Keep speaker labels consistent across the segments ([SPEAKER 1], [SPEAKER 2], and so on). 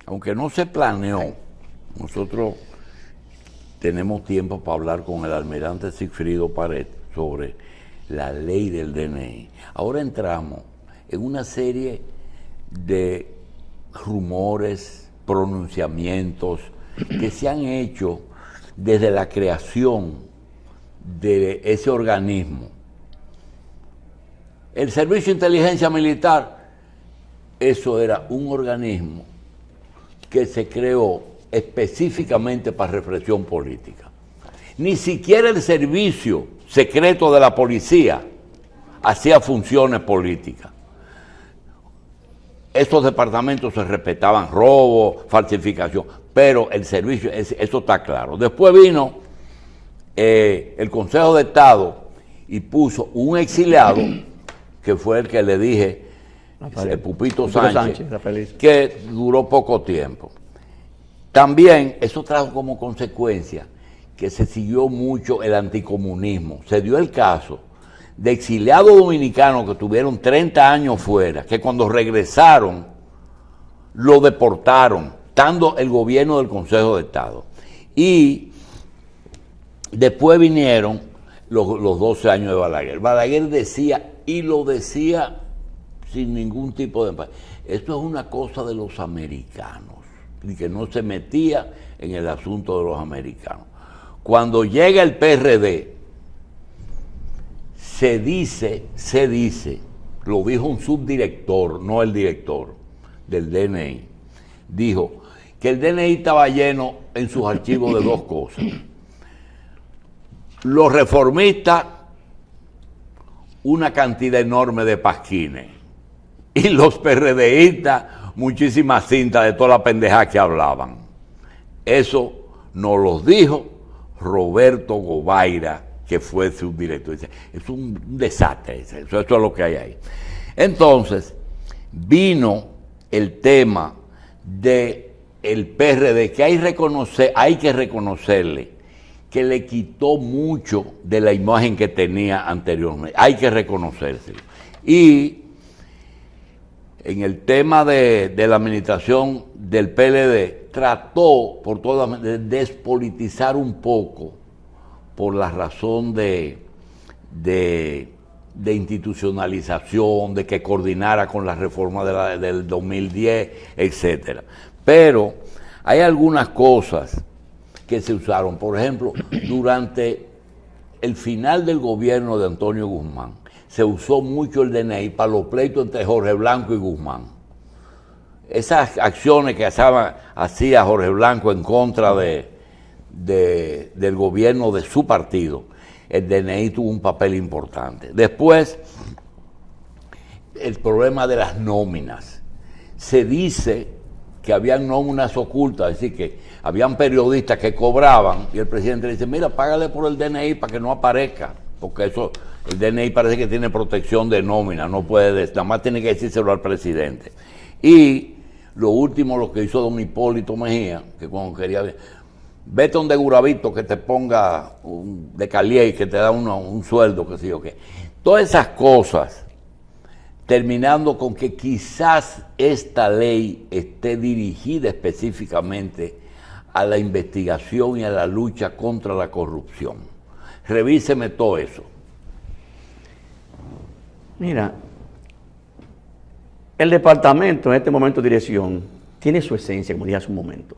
[SPEAKER 1] aunque no se planeó, nosotros tenemos tiempo para hablar con el almirante Sigfrido Pared sobre la ley del DNI. Ahora entramos en una serie de rumores, pronunciamientos que se han hecho desde la creación de ese organismo. El Servicio de Inteligencia Militar, eso era un organismo que se creó específicamente para represión política. Ni siquiera el servicio secreto de la policía hacía funciones políticas. Estos departamentos se respetaban, robo, falsificación, pero el servicio, eso está claro. Después vino el Consejo de Estado y puso un exiliado, que fue el que le dije, el Pupito Sánchez, que duró poco tiempo. También eso trajo como consecuencia que se siguió mucho el anticomunismo. Se dio el caso de exiliados dominicanos que tuvieron 30 años fuera, que cuando regresaron lo deportaron, estando el gobierno del Consejo de Estado. Y después vinieron los 12 años de Balaguer. Balaguer decía, y lo decía sin ningún tipo de esto es una cosa de los americanos, y que no se metía en el asunto de los americanos. Cuando llega el PRD, se dice, lo dijo un subdirector, no el director del DNI, dijo que el DNI estaba lleno en sus archivos de dos cosas: los reformistas, una cantidad enorme de pasquines, y los PRDistas, muchísimas cintas de toda la pendejada que hablaban. Eso nos lo dijo Roberto Gobaira, que fue subdirector. Dice, es un desastre, eso es lo que hay ahí. Entonces, vino el tema del PRD, que hay que reconocerle que le quitó mucho de la imagen que tenía anteriormente. Hay que reconocérselo. Y en el tema de la administración del PLD, trató por todas de despolitizar un poco por la razón de institucionalización, de que coordinara con la reforma del 2010, etcétera. Pero hay algunas cosas que se usaron. Por ejemplo, durante el final del gobierno de Antonio Guzmán, se usó mucho el DNI para los pleitos entre Jorge Blanco y Guzmán. Esas acciones que hacía Jorge Blanco en contra del gobierno de su partido, el DNI tuvo un papel importante. Después, el problema de las nóminas. Se dice que habían nóminas ocultas, es decir, que habían periodistas que cobraban y el presidente le dice, mira, págale por el DNI para que no aparezca, porque eso, el DNI parece que tiene protección de nómina, no puede, nada más tiene que decírselo al presidente. Y lo último, lo que hizo don Hipólito Mejía, que cuando quería, vete donde Guravito que te ponga de Calié y que te da un sueldo, que sé yo qué. Todas esas cosas, terminando con que quizás esta ley esté dirigida específicamente a la investigación y a la lucha contra la corrupción. Revíseme todo eso.
[SPEAKER 2] Mira, el departamento en este momento de dirección tiene su esencia, como dije hace un momento.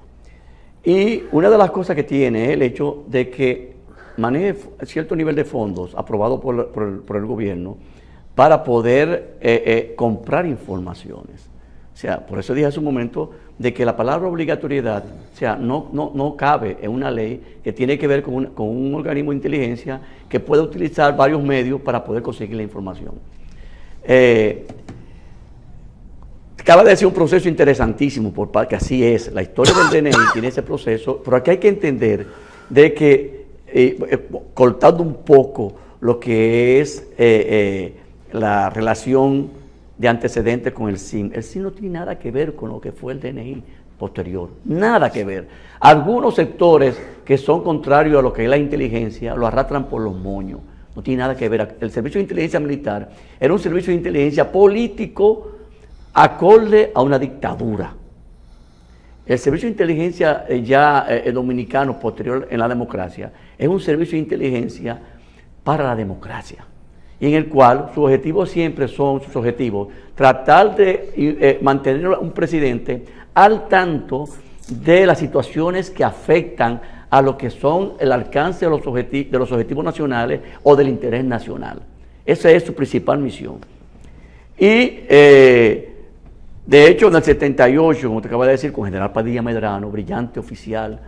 [SPEAKER 2] Y una de las cosas que tiene es el hecho de que maneje cierto nivel de fondos aprobados por el gobierno para poder comprar informaciones. O sea, por eso dije hace un momento de que la palabra obligatoriedad, o sea, no cabe en una ley que tiene que ver con un organismo de inteligencia que puede utilizar varios medios para poder conseguir la información. Acaba de ser un proceso interesantísimo, porque así es, la historia del DNI tiene ese proceso, pero aquí hay que entender de que, cortando un poco lo que es la relación de antecedentes con el SIN no tiene nada que ver con lo que fue el DNI posterior, nada que ver. Algunos sectores que son contrarios a lo que es la inteligencia lo arrastran por los moños, no tiene nada que ver. El servicio de inteligencia militar era un servicio de inteligencia político acorde a una dictadura. El servicio de inteligencia dominicano posterior en la democracia es un servicio de inteligencia para la democracia, y en el cual sus objetivos siempre son tratar de mantener a un presidente al tanto de las situaciones que afectan a lo que son el alcance de los objetivos nacionales o del interés nacional. Esa es su principal misión. Y de hecho, en el 78, como te acabo de decir, con General Padilla Medrano, brillante oficial,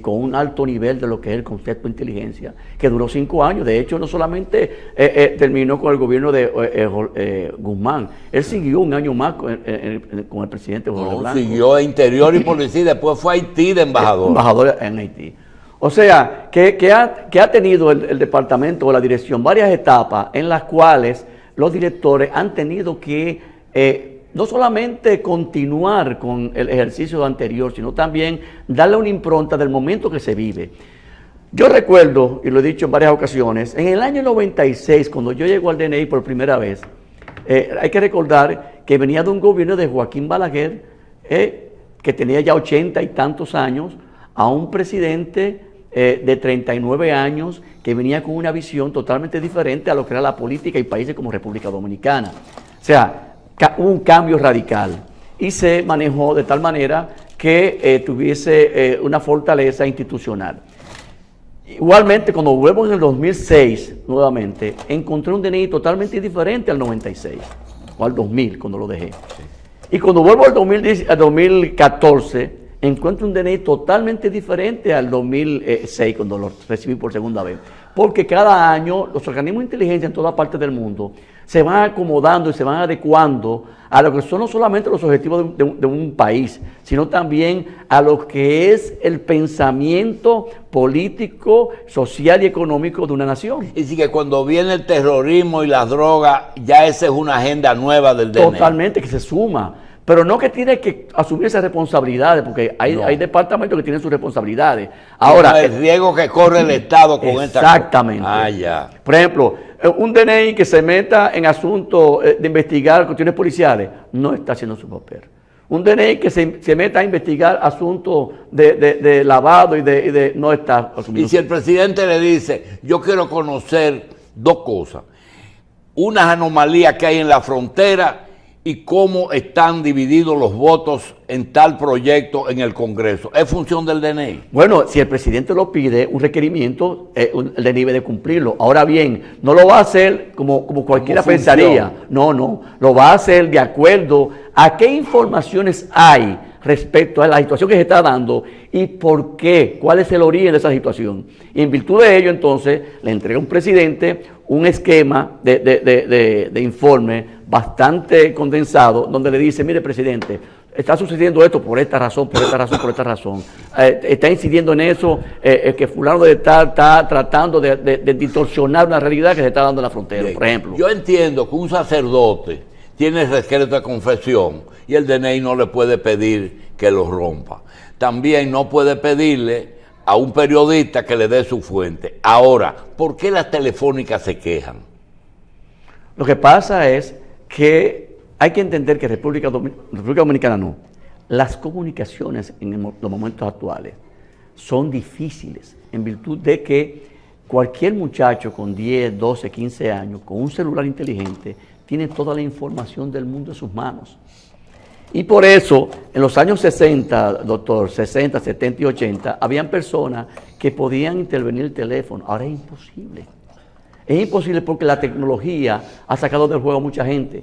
[SPEAKER 2] con un alto nivel de lo que es el concepto de inteligencia, que duró 5 años. De hecho, no solamente terminó con el gobierno de Guzmán, él siguió un año más con el presidente Jorge Blanco.
[SPEAKER 1] Siguió a Interior y Policía, después fue a Haití de embajador.
[SPEAKER 2] Embajador en Haití. O sea, que ha tenido el departamento o la dirección varias etapas en las cuales los directores han tenido que no solamente continuar con el ejercicio anterior, sino también darle una impronta del momento que se vive. Yo recuerdo, y lo he dicho en varias ocasiones, en el año 96, cuando yo llego al DNI por primera vez, hay que recordar que venía de un gobierno de Joaquín Balaguer, que tenía ya 80 y tantos años, a un presidente de 39 años que venía con una visión totalmente diferente a lo que era la política y países como República Dominicana. O sea, hubo un cambio radical y se manejó de tal manera que tuviese una fortaleza institucional. Igualmente, cuando vuelvo en el 2006, nuevamente, encontré un DNI totalmente diferente al 96, o al 2000, cuando lo dejé. Y cuando vuelvo al 2014, encuentro un DNI totalmente diferente al 2006, cuando lo recibí por segunda vez. Porque cada año los organismos de inteligencia en toda parte del mundo se van acomodando y se van adecuando a lo que son no solamente los objetivos de un país, sino también a lo que es el pensamiento político, social y económico de una nación.
[SPEAKER 1] Y sí, que cuando viene el terrorismo y las drogas, ya esa es una agenda nueva del DNI.
[SPEAKER 2] Totalmente, que se suma. Pero no que tiene que asumir esas responsabilidades, porque hay departamentos que tienen sus responsabilidades. Ahora,
[SPEAKER 1] el riesgo que corre el Estado con esta cosa.
[SPEAKER 2] Exactamente.
[SPEAKER 1] Ya.
[SPEAKER 2] Por ejemplo, un DNI que se meta en asuntos de investigar cuestiones policiales, no está haciendo su papel. Un DNI que se meta a investigar asuntos de lavado y no está asumiendo.
[SPEAKER 1] Y si el presidente le dice, yo quiero conocer 2 cosas, unas anomalías que hay en la frontera y cómo están divididos los votos en tal proyecto en el Congreso. ¿Es función del DNI?
[SPEAKER 2] Bueno, si el presidente lo pide, un requerimiento, el DNI debe de cumplirlo. Ahora bien, no lo va a hacer como cualquiera pensaría. No, lo va a hacer de acuerdo a qué informaciones hay respecto a la situación que se está dando y por qué, cuál es el origen de esa situación. Y en virtud de ello, entonces, le entrega a un presidente un esquema de informe bastante condensado, donde le dice, mire, presidente, está sucediendo esto por esta razón, por esta razón, por esta razón. Está incidiendo en eso, que fulano está tratando de distorsionar una realidad que se está dando en la frontera, por ejemplo.
[SPEAKER 1] Yo entiendo que un sacerdote tiene el secreto de confesión y el DNI no le puede pedir que lo rompa. También no puede pedirle a un periodista que le dé su fuente. Ahora, ¿por qué las telefónicas se quejan?
[SPEAKER 2] Lo que pasa es que hay que entender que República Dominicana no. Las comunicaciones en los momentos actuales son difíciles en virtud de que cualquier muchacho con 10, 12, 15 años, con un celular inteligente, tiene toda la información del mundo en sus manos. Y por eso, en los años 60, doctor, 60, 70 y 80, habían personas que podían intervenir el teléfono. Ahora es imposible. Es imposible porque la tecnología ha sacado del juego a mucha gente.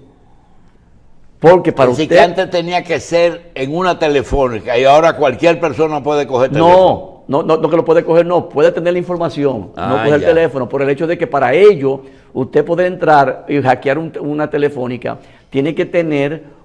[SPEAKER 2] Porque para
[SPEAKER 1] Así
[SPEAKER 2] usted...
[SPEAKER 1] que antes tenía que ser en una telefónica y ahora cualquier persona puede coger teléfono.
[SPEAKER 2] No que lo puede coger, no. Puede tener la información, no coger el teléfono. Por el hecho de que para ello, usted puede entrar y hackear una telefónica, tiene que tener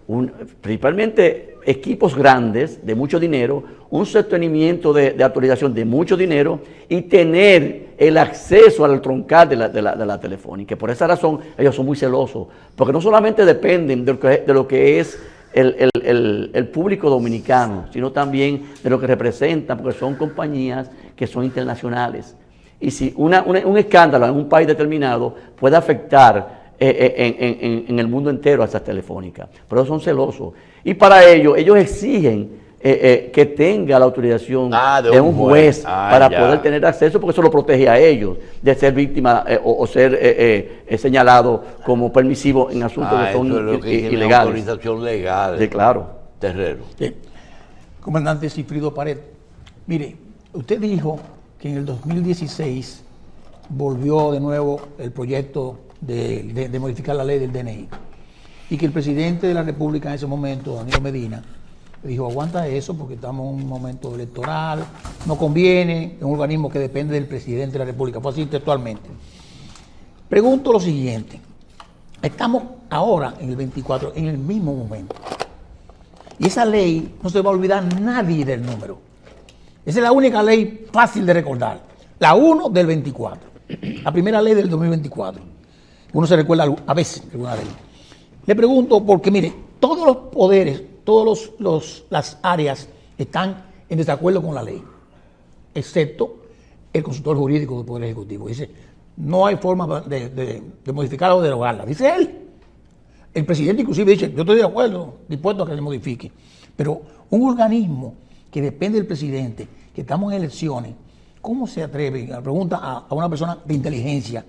[SPEAKER 2] principalmente equipos grandes de mucho dinero, un sostenimiento de autorización de mucho dinero y tener el acceso al troncal de la telefónica. Por esa razón ellos son muy celosos, porque no solamente dependen de lo que es el público dominicano, sino también de lo que representan, porque son compañías que son internacionales. Y si un escándalo en un país determinado puede afectar en el mundo entero a esas telefónicas. Pero son celosos. Y para ello, ellos exigen que tenga la autorización
[SPEAKER 1] de
[SPEAKER 2] de un juez para
[SPEAKER 1] ya.
[SPEAKER 2] poder tener acceso, porque eso lo protege a ellos de ser víctima o ser señalado como permisivo en asuntos que son
[SPEAKER 1] eso es lo que tiene
[SPEAKER 2] ilegales.
[SPEAKER 1] autorización legal.
[SPEAKER 2] Sí, claro.
[SPEAKER 1] Terrero.
[SPEAKER 3] Sí. Comandante Cifrido Pared, mire, usted dijo que en el 2016 volvió de nuevo el proyecto de modificar la ley del DNI y que el presidente de la República en ese momento, Danilo Medina, le dijo, aguanta eso porque estamos en un momento electoral, no conviene, es un organismo que depende del presidente de la República, fue así textualmente. Pregunto lo siguiente, estamos ahora en el 24, en el mismo momento, y esa ley no se va a olvidar nadie del número. Esa es la única ley fácil de recordar, la 1 del 24, la primera ley del 2024. Uno se recuerda a veces alguna ley. Le pregunto porque, mire, todos los poderes, todas las áreas están en desacuerdo con la ley, excepto el consultor jurídico del Poder Ejecutivo. Dice, no hay forma de modificarla o derogarla. Dice él. El presidente inclusive dice, yo estoy de acuerdo, dispuesto a que se modifique. Pero un organismo que depende del presidente, que estamos en elecciones, ¿cómo se atreve, la pregunta a una persona de inteligencia,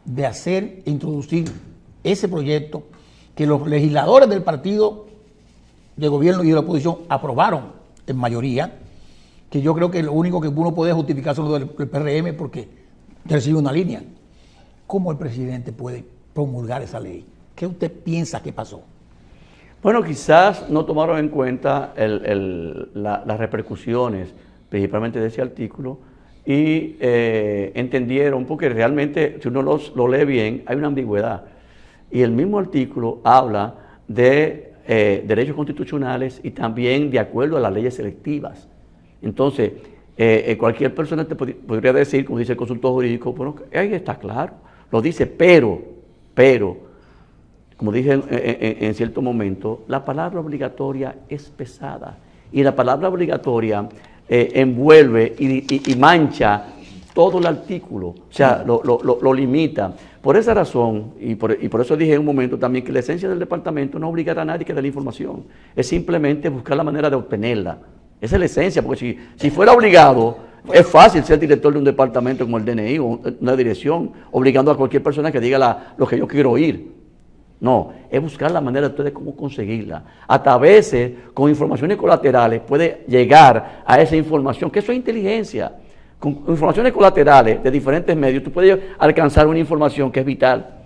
[SPEAKER 3] de hacer e introducir ese proyecto que los legisladores del partido de gobierno y de la oposición aprobaron en mayoría, que yo creo que lo único que uno puede justificar son los del PRM porque recibe una línea? ¿Cómo el presidente puede promulgar esa ley? ¿Qué usted piensa que pasó?
[SPEAKER 2] Bueno, quizás no tomaron en cuenta las repercusiones, principalmente de ese artículo, y entendieron, porque realmente, si uno lo lee bien, hay una ambigüedad. Y el mismo artículo habla de derechos constitucionales y también de acuerdo a las leyes selectivas. Entonces, cualquier persona te podría decir, como dice el consultor jurídico, bueno, ahí está claro, lo dice, pero, como dije en cierto momento, la palabra obligatoria es pesada y la palabra obligatoria envuelve y mancha todo el artículo, o sea, lo limita. Por esa razón, y por eso dije en un momento también que la esencia del departamento no obligará a nadie que dé la información, es simplemente buscar la manera de obtenerla. Esa es la esencia, porque si fuera obligado, es fácil ser director de un departamento como el DNI o una dirección, obligando a cualquier persona que diga lo que yo quiero oír. No, es buscar la manera de ustedes cómo conseguirla. Hasta a veces, con informaciones colaterales, puede llegar a esa información, que eso es inteligencia. Con informaciones colaterales de diferentes medios, tú puedes alcanzar una información que es vital.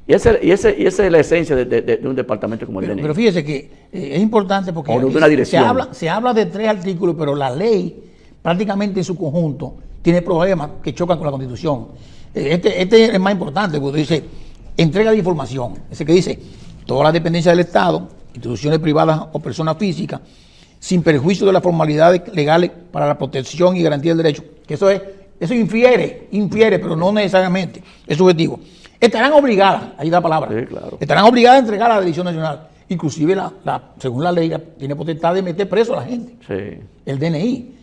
[SPEAKER 2] Y esa es la esencia de un departamento como el DNI.
[SPEAKER 3] Pero fíjese que es importante porque se habla de 3 artículos, pero la ley prácticamente en su conjunto tiene problemas que chocan con la Constitución. Este es el más importante, porque dice entrega de información. Ese que dice todas las dependencias del Estado, instituciones privadas o personas físicas, sin perjuicio de las formalidades legales para la protección y garantía del derecho. Que eso infiere, pero no necesariamente, es subjetivo. Estarán obligadas, ahí da la palabra,
[SPEAKER 2] sí, claro,
[SPEAKER 3] estarán obligadas a entregar a la Dirección Nacional. Inclusive, según la ley, tiene potestad de meter preso a la gente.
[SPEAKER 2] Sí.
[SPEAKER 3] El DNI.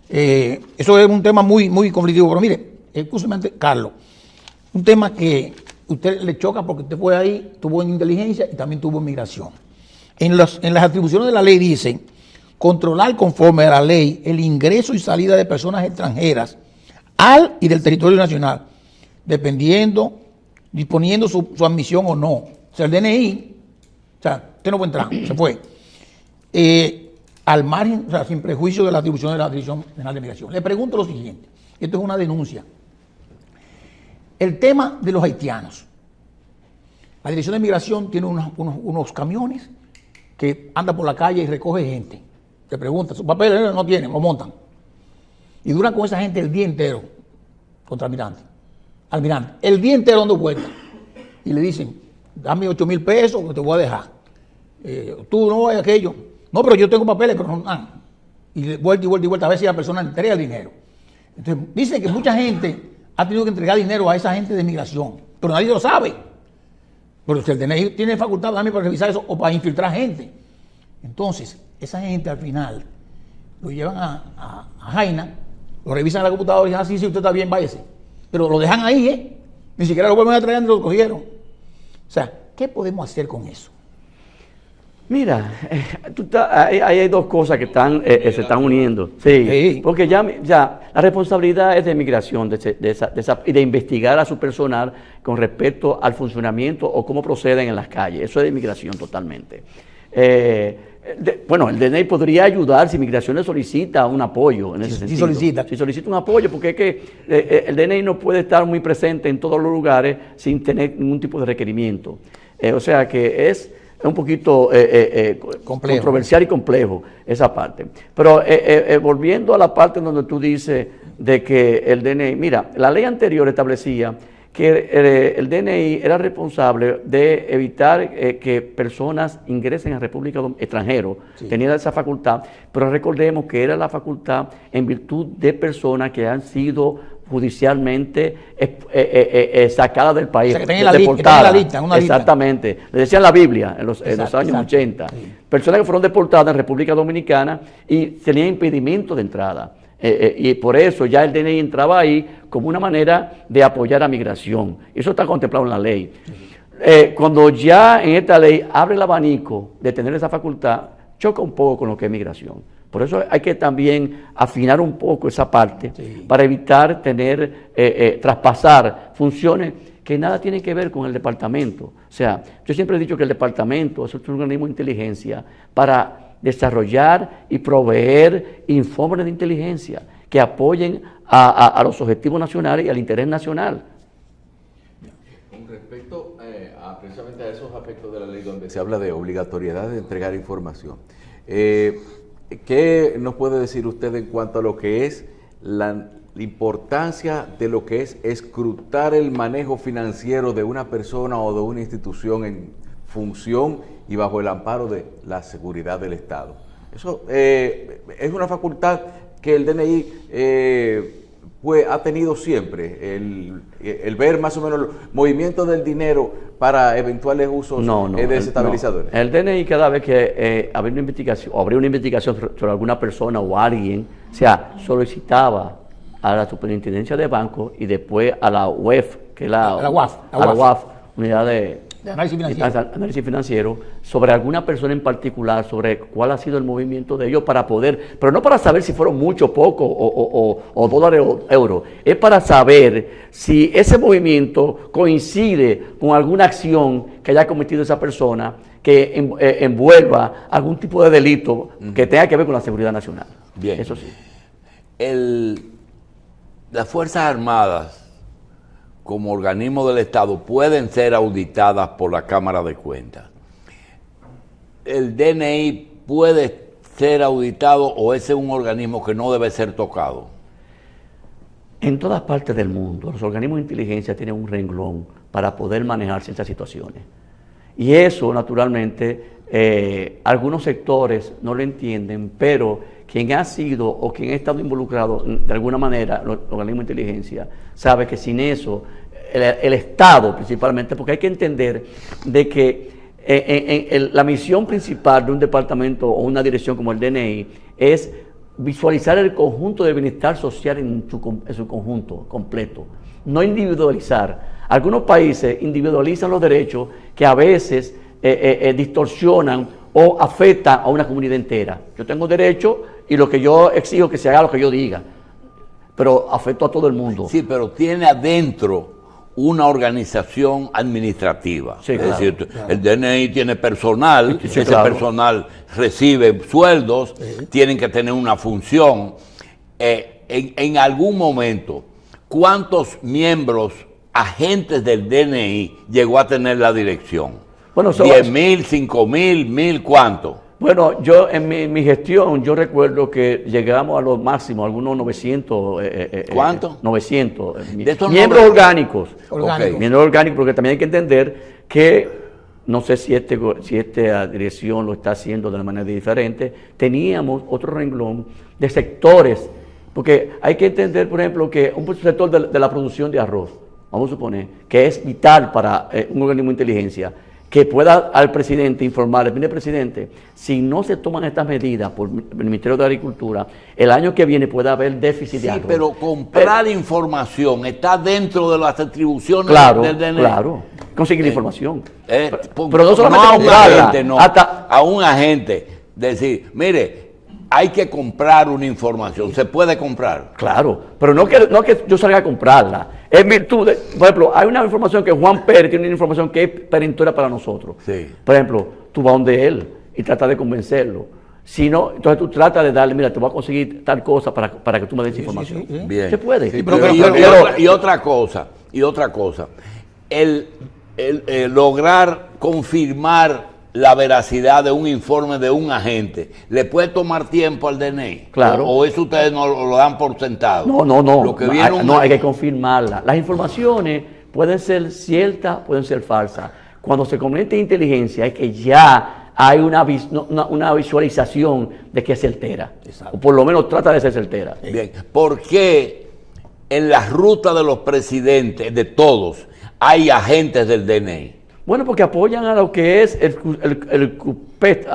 [SPEAKER 3] Eso es un tema muy, muy conflictivo. Pero mire, exclusivamente, Carlos, un tema que usted le choca porque usted fue ahí, tuvo en inteligencia y también tuvo en migración. En las atribuciones de la ley dice controlar conforme a la ley el ingreso y salida de personas extranjeras al y del territorio nacional, disponiendo su admisión o no. O sea, el DNI, o sea, usted no puede entrar, se fue. Al margen, o sea, sin prejuicio de la atribución de la Dirección General de Migración. Le pregunto lo siguiente, esto es una denuncia. El tema de los haitianos. La Dirección de Migración tiene unos camiones que andan por la calle y recoge gente. Le preguntan, sus papeles no tienen, lo montan. Y duran con esa gente el día entero contra almirante. El día entero dando vueltas. Y le dicen, dame 8,000 pesos que te voy a dejar. Tú no hay aquello. No, pero yo tengo papeles, pero no dan. Y vuelta y vuelta y vuelta, a ver si la persona entrega el dinero. Entonces, dicen que mucha gente ha tenido que entregar dinero a esa gente de migración, pero nadie lo sabe. Pero si el DNI tiene facultad también para revisar eso o para infiltrar gente. Entonces, esa gente al final lo llevan a Jaina, lo revisan en la computadora y dicen, sí, usted está bien, váyase. Pero lo dejan ahí, ni siquiera lo vuelven a traer ni lo cogieron. O sea, ¿qué podemos hacer con eso?
[SPEAKER 2] Mira, ahí hay dos cosas que se están uniendo. Sí,
[SPEAKER 3] Sí.
[SPEAKER 2] porque ya la responsabilidad es de migración y de investigar a su personal con respecto al funcionamiento o cómo proceden en las calles. Eso es de migración totalmente. Bueno, el DNI podría ayudar si migración le solicita un apoyo en ese sentido.
[SPEAKER 3] solicita.
[SPEAKER 2] Si solicita un apoyo, porque es que el DNI no puede estar muy presente en todos los lugares sin tener ningún tipo de requerimiento. O sea que es un poquito controversial y complejo esa parte. Pero volviendo a la parte donde tú dices de que el DNI, mira, la ley anterior establecía que el DNI era responsable de evitar que personas ingresen a República extranjeros, tenía esa facultad, pero recordemos que era la facultad en virtud de personas que han sido judicialmente sacadas del país,
[SPEAKER 3] O sea, que tengan
[SPEAKER 2] deportadas.
[SPEAKER 3] una lista.
[SPEAKER 2] Exactamente, le decían la Biblia en los años
[SPEAKER 3] Exacto.
[SPEAKER 2] 80.
[SPEAKER 3] Sí.
[SPEAKER 2] Personas que fueron deportadas en República Dominicana y tenían impedimento de entrada. Y por eso ya el DNI entraba ahí como una manera de apoyar a migración. Eso está contemplado en la ley. Cuando ya en esta ley abre el abanico de tener esa facultad, choca un poco con lo que es migración. Por eso hay que también afinar un poco esa parte para evitar traspasar funciones que nada tienen que ver con el departamento. O sea, yo siempre he dicho que el departamento es un organismo de inteligencia para desarrollar y proveer informes de inteligencia que apoyen a los objetivos nacionales y al interés nacional.
[SPEAKER 4] Con respecto precisamente a esos aspectos de la ley donde se habla de obligatoriedad de entregar información, ¿qué nos puede decir usted en cuanto a lo que es la importancia de lo que es escrutar el manejo financiero de una persona o de una institución en función y bajo el amparo de la seguridad del Estado? Eso es una facultad que el DNI pues ha tenido siempre, el ver más o menos los movimientos del dinero para eventuales usos de desestabilizadores.
[SPEAKER 2] No. El DNI, cada vez que habría una investigación sobre alguna persona o alguien, o sea, solicitaba a la Superintendencia de Bancos y después a la UEF, que es la UAF, Unidad de Análisis Financiero, sobre alguna persona en particular, sobre cuál ha sido el movimiento de ellos para poder, pero no para saber si fueron mucho, poco, o dólares o euros, es para saber si ese movimiento coincide con alguna acción que haya cometido esa persona que envuelva algún tipo de delito que tenga que ver con la seguridad nacional.
[SPEAKER 1] Bien.
[SPEAKER 2] Eso sí.
[SPEAKER 1] Las Fuerzas Armadas, como organismo del Estado, pueden ser auditadas por la Cámara de Cuentas. ¿El DNI puede ser auditado o ese es un organismo que no debe ser tocado?
[SPEAKER 2] En todas partes del mundo, los organismos de inteligencia tienen un renglón para poder manejarse estas situaciones. Y eso, naturalmente, algunos sectores no lo entienden, pero quien ha sido o quien ha estado involucrado de alguna manera, los organismos de inteligencia, sabe que sin eso, el Estado principalmente, porque hay que entender de que la misión principal de un departamento o una dirección como el DNI es visualizar el conjunto del bienestar social en su conjunto completo, no individualizar. Algunos países individualizan los derechos que a veces distorsionan o afectan a una comunidad entera. Yo tengo derecho y lo que yo exijo que se haga lo que yo diga, pero afecto a todo el mundo.
[SPEAKER 1] Sí, pero tiene adentro una organización administrativa.
[SPEAKER 2] Sí,
[SPEAKER 1] es
[SPEAKER 2] claro,
[SPEAKER 1] decir,
[SPEAKER 2] claro.
[SPEAKER 1] El DNI tiene personal,
[SPEAKER 2] Sí,
[SPEAKER 1] ese
[SPEAKER 2] claro.
[SPEAKER 1] personal recibe sueldos, tienen que tener una función. En algún momento, ¿cuántos miembros, agentes del DNI llegó a tener la dirección?
[SPEAKER 2] Bueno,
[SPEAKER 1] 10,000, 5,000, 1,000, ¿cuánto?
[SPEAKER 2] Bueno, yo en mi gestión, yo recuerdo que llegamos a los máximos, algunos 900.
[SPEAKER 1] ¿Cuánto?
[SPEAKER 2] 900.
[SPEAKER 1] De estos
[SPEAKER 2] Miembros orgánicos.
[SPEAKER 3] Orgánicos.
[SPEAKER 2] Miembros orgánicos, porque también hay que entender que, no sé si esta dirección lo está haciendo de una manera diferente, teníamos otro renglón de sectores, porque hay que entender, por ejemplo, que un sector de la producción de arroz, vamos a suponer, que es vital para un organismo de inteligencia, que pueda al presidente informarle, mire presidente, si no se toman estas medidas por el Ministerio de Agricultura, el año que viene puede haber déficit de
[SPEAKER 1] Sí,
[SPEAKER 2] arroz.
[SPEAKER 1] pero comprar información está dentro de las atribuciones
[SPEAKER 2] Claro,
[SPEAKER 1] del DNI.
[SPEAKER 2] claro, conseguir información.
[SPEAKER 1] Pero
[SPEAKER 2] no solamente
[SPEAKER 1] a un
[SPEAKER 2] comprarla,
[SPEAKER 1] agente, no,
[SPEAKER 2] hasta-
[SPEAKER 1] a un agente decir, mire, hay que comprar una información, se puede comprar.
[SPEAKER 2] Claro, pero no que yo salga a comprarla. En virtud de, por ejemplo, hay una información que Juan Pérez tiene una información que es perentoria para nosotros.
[SPEAKER 1] Sí.
[SPEAKER 2] Por ejemplo, tú vas donde él y tratas de convencerlo. Si no, entonces tú tratas de darle, mira, te voy a conseguir tal cosa para que tú me des información.
[SPEAKER 3] sí.
[SPEAKER 1] Bien.
[SPEAKER 2] Se puede.
[SPEAKER 1] Sí,
[SPEAKER 3] pero-
[SPEAKER 1] y otra cosa, el lograr confirmar la veracidad de un informe de un agente, ¿le puede tomar tiempo al DNI?
[SPEAKER 2] Claro.
[SPEAKER 1] ¿O eso ustedes no lo dan por sentado?
[SPEAKER 2] No.
[SPEAKER 1] Lo que viene
[SPEAKER 2] Hay que confirmarla. Las informaciones pueden ser ciertas, pueden ser falsas. Cuando se comete inteligencia es que ya hay una visualización de que es certera.
[SPEAKER 3] Exacto.
[SPEAKER 2] O por lo menos trata de ser certera.
[SPEAKER 1] Bien, ¿por qué en las rutas de los presidentes, de todos, hay agentes del DNI?
[SPEAKER 2] Bueno, porque apoyan a lo que es el CUSEP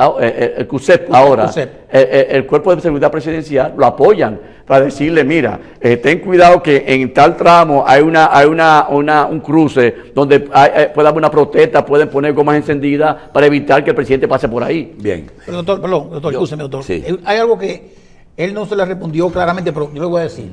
[SPEAKER 2] ahora,
[SPEAKER 3] CUSEP.
[SPEAKER 2] el Cuerpo de Seguridad Presidencial, lo apoyan para decirle, mira, ten cuidado que en tal tramo hay un cruce donde puede haber una protesta, pueden poner gomas encendidas para evitar que el presidente pase por ahí.
[SPEAKER 1] Bien.
[SPEAKER 3] Pero doctor, escúcheme, doctor.
[SPEAKER 1] Sí.
[SPEAKER 3] Hay algo que él no se le respondió claramente, pero yo le voy a decir.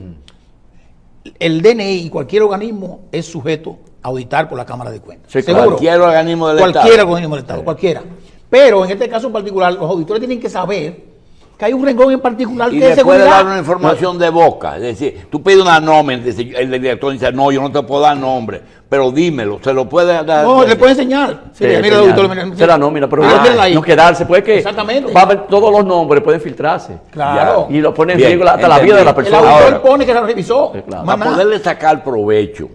[SPEAKER 3] El DNI y cualquier organismo es sujeto a auditar por la Cámara de Cuentas.
[SPEAKER 2] Sí,
[SPEAKER 3] ¿Seguro?
[SPEAKER 1] Cualquier organismo del
[SPEAKER 3] Cualquier
[SPEAKER 1] Estado.
[SPEAKER 3] organismo del Estado, cualquiera. Pero en este caso en particular, los auditores tienen que saber que hay un renglón en particular
[SPEAKER 1] Y
[SPEAKER 3] que es
[SPEAKER 1] le puede
[SPEAKER 3] seguridad.
[SPEAKER 1] dar una información de boca. Es decir, tú pides una nómina, dice, el director dice, no, yo no te puedo dar nombre, pero dímelo, se lo puede dar.
[SPEAKER 3] No, le puede enseñar.
[SPEAKER 2] Sí,
[SPEAKER 3] Mira, el
[SPEAKER 2] señal.
[SPEAKER 3] auditor, mira,
[SPEAKER 2] Se la nómina, pero
[SPEAKER 3] mírala ahí.
[SPEAKER 2] no quedarse, puede que
[SPEAKER 3] Exactamente.
[SPEAKER 2] va a haber todos los nombres, pueden filtrarse.
[SPEAKER 3] Claro.
[SPEAKER 2] Y lo ponen en
[SPEAKER 1] Bien,
[SPEAKER 2] riesgo hasta la vida de la
[SPEAKER 1] entendido.
[SPEAKER 3] El
[SPEAKER 2] persona.
[SPEAKER 3] auditor
[SPEAKER 1] Ahora,
[SPEAKER 3] pone que la revisó.
[SPEAKER 2] Sí, claro.
[SPEAKER 3] Más
[SPEAKER 1] Para
[SPEAKER 3] nada.
[SPEAKER 1] poderle sacar provecho,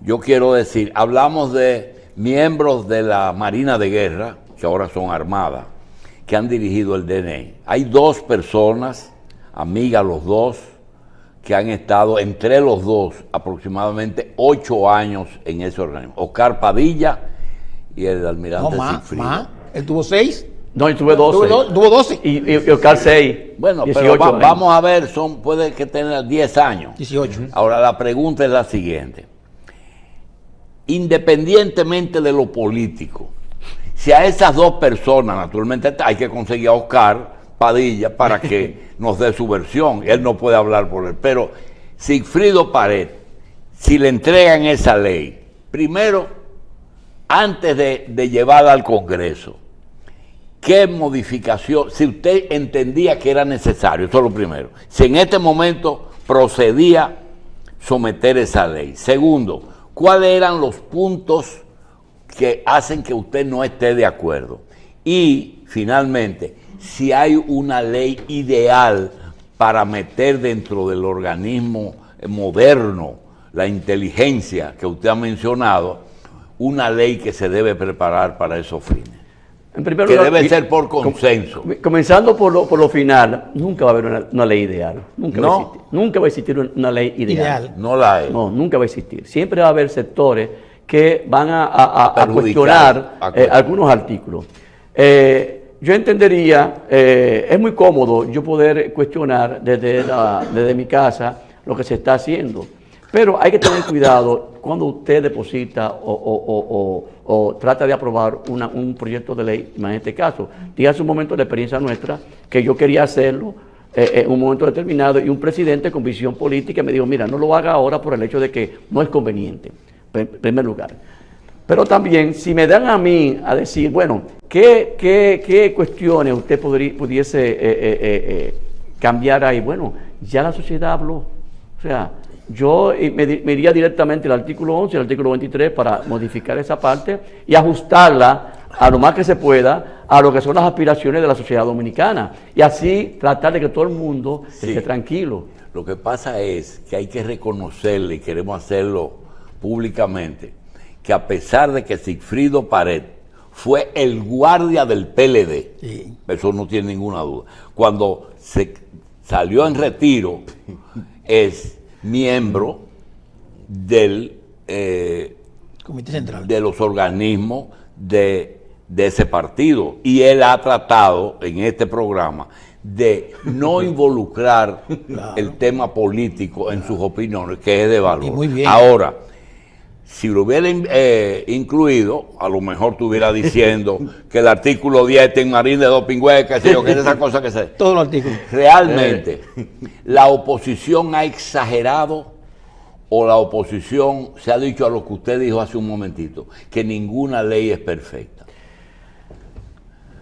[SPEAKER 1] yo quiero decir, hablamos de miembros de la Marina de Guerra, que ahora son armadas, que han dirigido el DNI. Hay dos personas, amigas los dos, que han estado entre los dos aproximadamente 8 años en ese organismo. Oscar Padilla y el
[SPEAKER 3] No,
[SPEAKER 1] almirante
[SPEAKER 3] más.
[SPEAKER 1] Sigfrido.
[SPEAKER 3] Él tuvo 6.
[SPEAKER 2] No, yo tuve 12.
[SPEAKER 3] Tuvo 12.
[SPEAKER 2] Y Oscar 6.
[SPEAKER 1] Bueno,
[SPEAKER 2] 18
[SPEAKER 1] pero
[SPEAKER 2] años.
[SPEAKER 1] vamos a ver, puede que tenga 10 años.
[SPEAKER 3] 18.
[SPEAKER 1] Ahora la pregunta es la siguiente. Independientemente de lo político, si a esas dos personas, naturalmente hay que conseguir a Oscar Padilla para que nos dé su versión, él no puede hablar por él, pero Sigfrido Pared, si le entregan esa ley, primero, antes de llevarla al Congreso, ¿qué modificación, si usted entendía que era necesario, eso es lo primero, si en este momento procedía someter esa ley? Segundo, ¿cuáles eran los puntos que hacen que usted no esté de acuerdo? Y finalmente, si hay una ley ideal para meter dentro del organismo moderno, la inteligencia que usted ha mencionado, una ley que se debe preparar para esos fines.
[SPEAKER 2] En primer
[SPEAKER 1] Que
[SPEAKER 2] lugar,
[SPEAKER 1] debe ser por consenso.
[SPEAKER 2] Comenzando por lo final, nunca va a haber una ley ideal. Nunca
[SPEAKER 1] No.
[SPEAKER 2] va a existir. Nunca va a existir una ley ideal.
[SPEAKER 3] Ideal.
[SPEAKER 1] No la es.
[SPEAKER 2] No, nunca va a existir. Siempre va a haber sectores que van a
[SPEAKER 1] Perjudicar,
[SPEAKER 2] cuestionar
[SPEAKER 1] a cuestionar.
[SPEAKER 2] algunos artículos. Yo entendería, es muy cómodo yo poder cuestionar desde mi casa lo que se está haciendo, pero hay que tener cuidado cuando usted deposita o trata de aprobar un proyecto de ley, en este caso. Dígase un momento de la experiencia nuestra que yo quería hacerlo en un momento determinado y un presidente con visión política me dijo, mira, no lo haga ahora por el hecho de que no es conveniente, en primer lugar. Pero también, si me dan a mí a decir, bueno, ¿qué cuestiones usted pudiese cambiar ahí? Bueno, ya la sociedad habló. O sea, yo me iría directamente al artículo 11 y al artículo 23 para modificar esa parte y ajustarla a lo más que se pueda a lo que son las aspiraciones de la sociedad dominicana. Y así tratar de que todo el mundo esté tranquilo.
[SPEAKER 1] Lo que pasa es que hay que reconocerle, y queremos hacerlo públicamente, que a pesar de que Sigfrido Pared fue el guardia del PLD,
[SPEAKER 3] Sí.
[SPEAKER 1] eso no tiene ninguna duda, cuando se salió en retiro, es miembro del
[SPEAKER 3] Comité Central.
[SPEAKER 1] de los organismos de ese partido. Y él ha tratado en este programa de no involucrar el tema político en sus opiniones, que es de valor.
[SPEAKER 3] Y muy bien.
[SPEAKER 1] Ahora, si lo hubiera incluido, a lo mejor estuviera diciendo que el artículo 10 está en Marín de Dopingüe, que sé yo, que es esa cosa que se...
[SPEAKER 3] Todos los artículos.
[SPEAKER 1] Realmente, ¿la oposición ha exagerado o la oposición se ha dicho a lo que usted dijo hace un momentito, que ninguna ley es perfecta?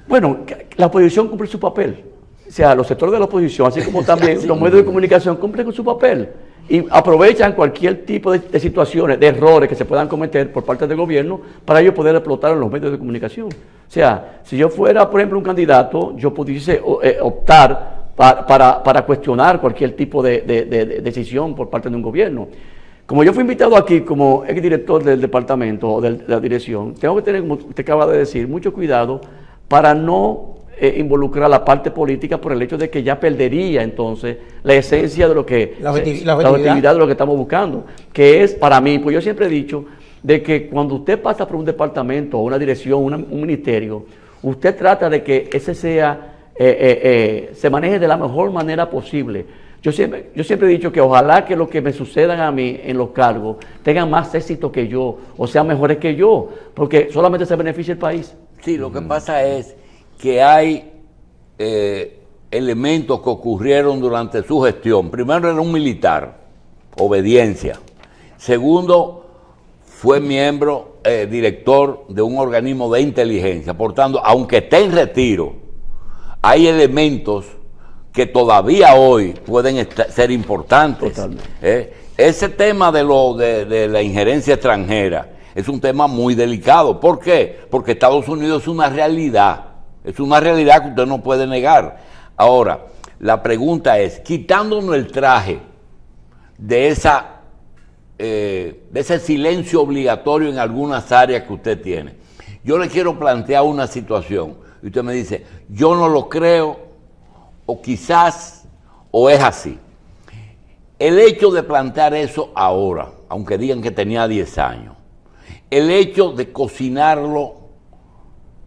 [SPEAKER 2] Bueno, la oposición cumple su papel. O sea, los sectores de la oposición, así como también los medios de comunicación, cumplen con su papel y aprovechan cualquier tipo de situaciones, de errores que se puedan cometer por parte del gobierno para ellos poder explotar en los medios de comunicación. O sea, si yo fuera, por ejemplo, un candidato, yo pudiese optar para cuestionar cualquier tipo de decisión por parte de un gobierno. Como yo fui invitado aquí como exdirector del departamento o de la dirección, tengo que tener, como usted acaba de decir, mucho cuidado para no involucrar la parte política por el hecho de que ya perdería entonces la esencia de lo que
[SPEAKER 3] La
[SPEAKER 2] objetividad de lo que estamos buscando, que es para mí, pues yo siempre he dicho de que cuando usted pasa por un departamento o una dirección, un ministerio, usted trata de que ese sea se maneje de la mejor manera posible. Yo siempre he dicho que ojalá que lo que me sucedan a mí en los cargos tengan más éxito que yo o sean mejores que yo, porque solamente se beneficia el país.
[SPEAKER 1] Sí, lo que pasa es que hay elementos que ocurrieron durante su gestión. Primero, era un militar, obediencia. Segundo, fue miembro, director de un organismo de inteligencia. Por tanto, aunque esté en retiro, hay elementos que todavía hoy pueden ser importantes. Ese tema de la injerencia extranjera es un tema muy delicado. ¿Por qué? Porque Estados Unidos es una realidad que usted no puede negar. Ahora, la pregunta es, quitándonos el traje de ese silencio obligatorio en algunas áreas que usted tiene, yo le quiero plantear una situación y usted me dice, yo no lo creo, o quizás, o es así. El hecho de plantear eso ahora, aunque digan que tenía 10 años, el hecho de cocinarlo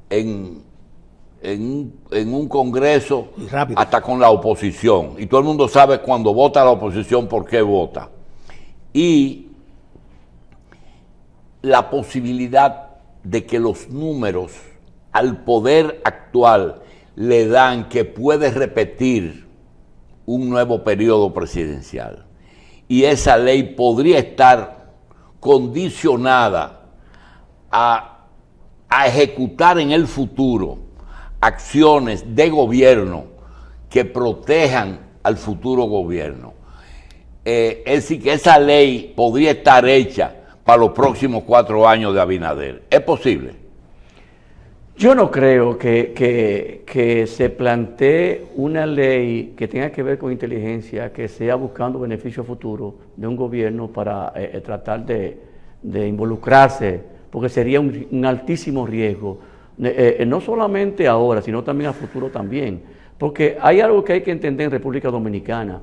[SPEAKER 1] en un congreso hasta con la oposición, y todo el mundo sabe cuando vota la oposición por qué vota, y la posibilidad de que los números al poder actual le dan que puede repetir un nuevo periodo presidencial, y esa ley podría estar condicionada a ejecutar en el futuro acciones de gobierno que protejan al futuro gobierno. Es decir, que esa ley podría estar hecha para los próximos 4 años de Abinader. ¿Es posible?
[SPEAKER 2] Yo no creo que se plantee una ley que tenga que ver con inteligencia, que sea buscando beneficio futuro de un gobierno para tratar de involucrarse, porque sería un altísimo riesgo, no solamente ahora, sino también a futuro también. Porque hay algo que hay que entender en República Dominicana.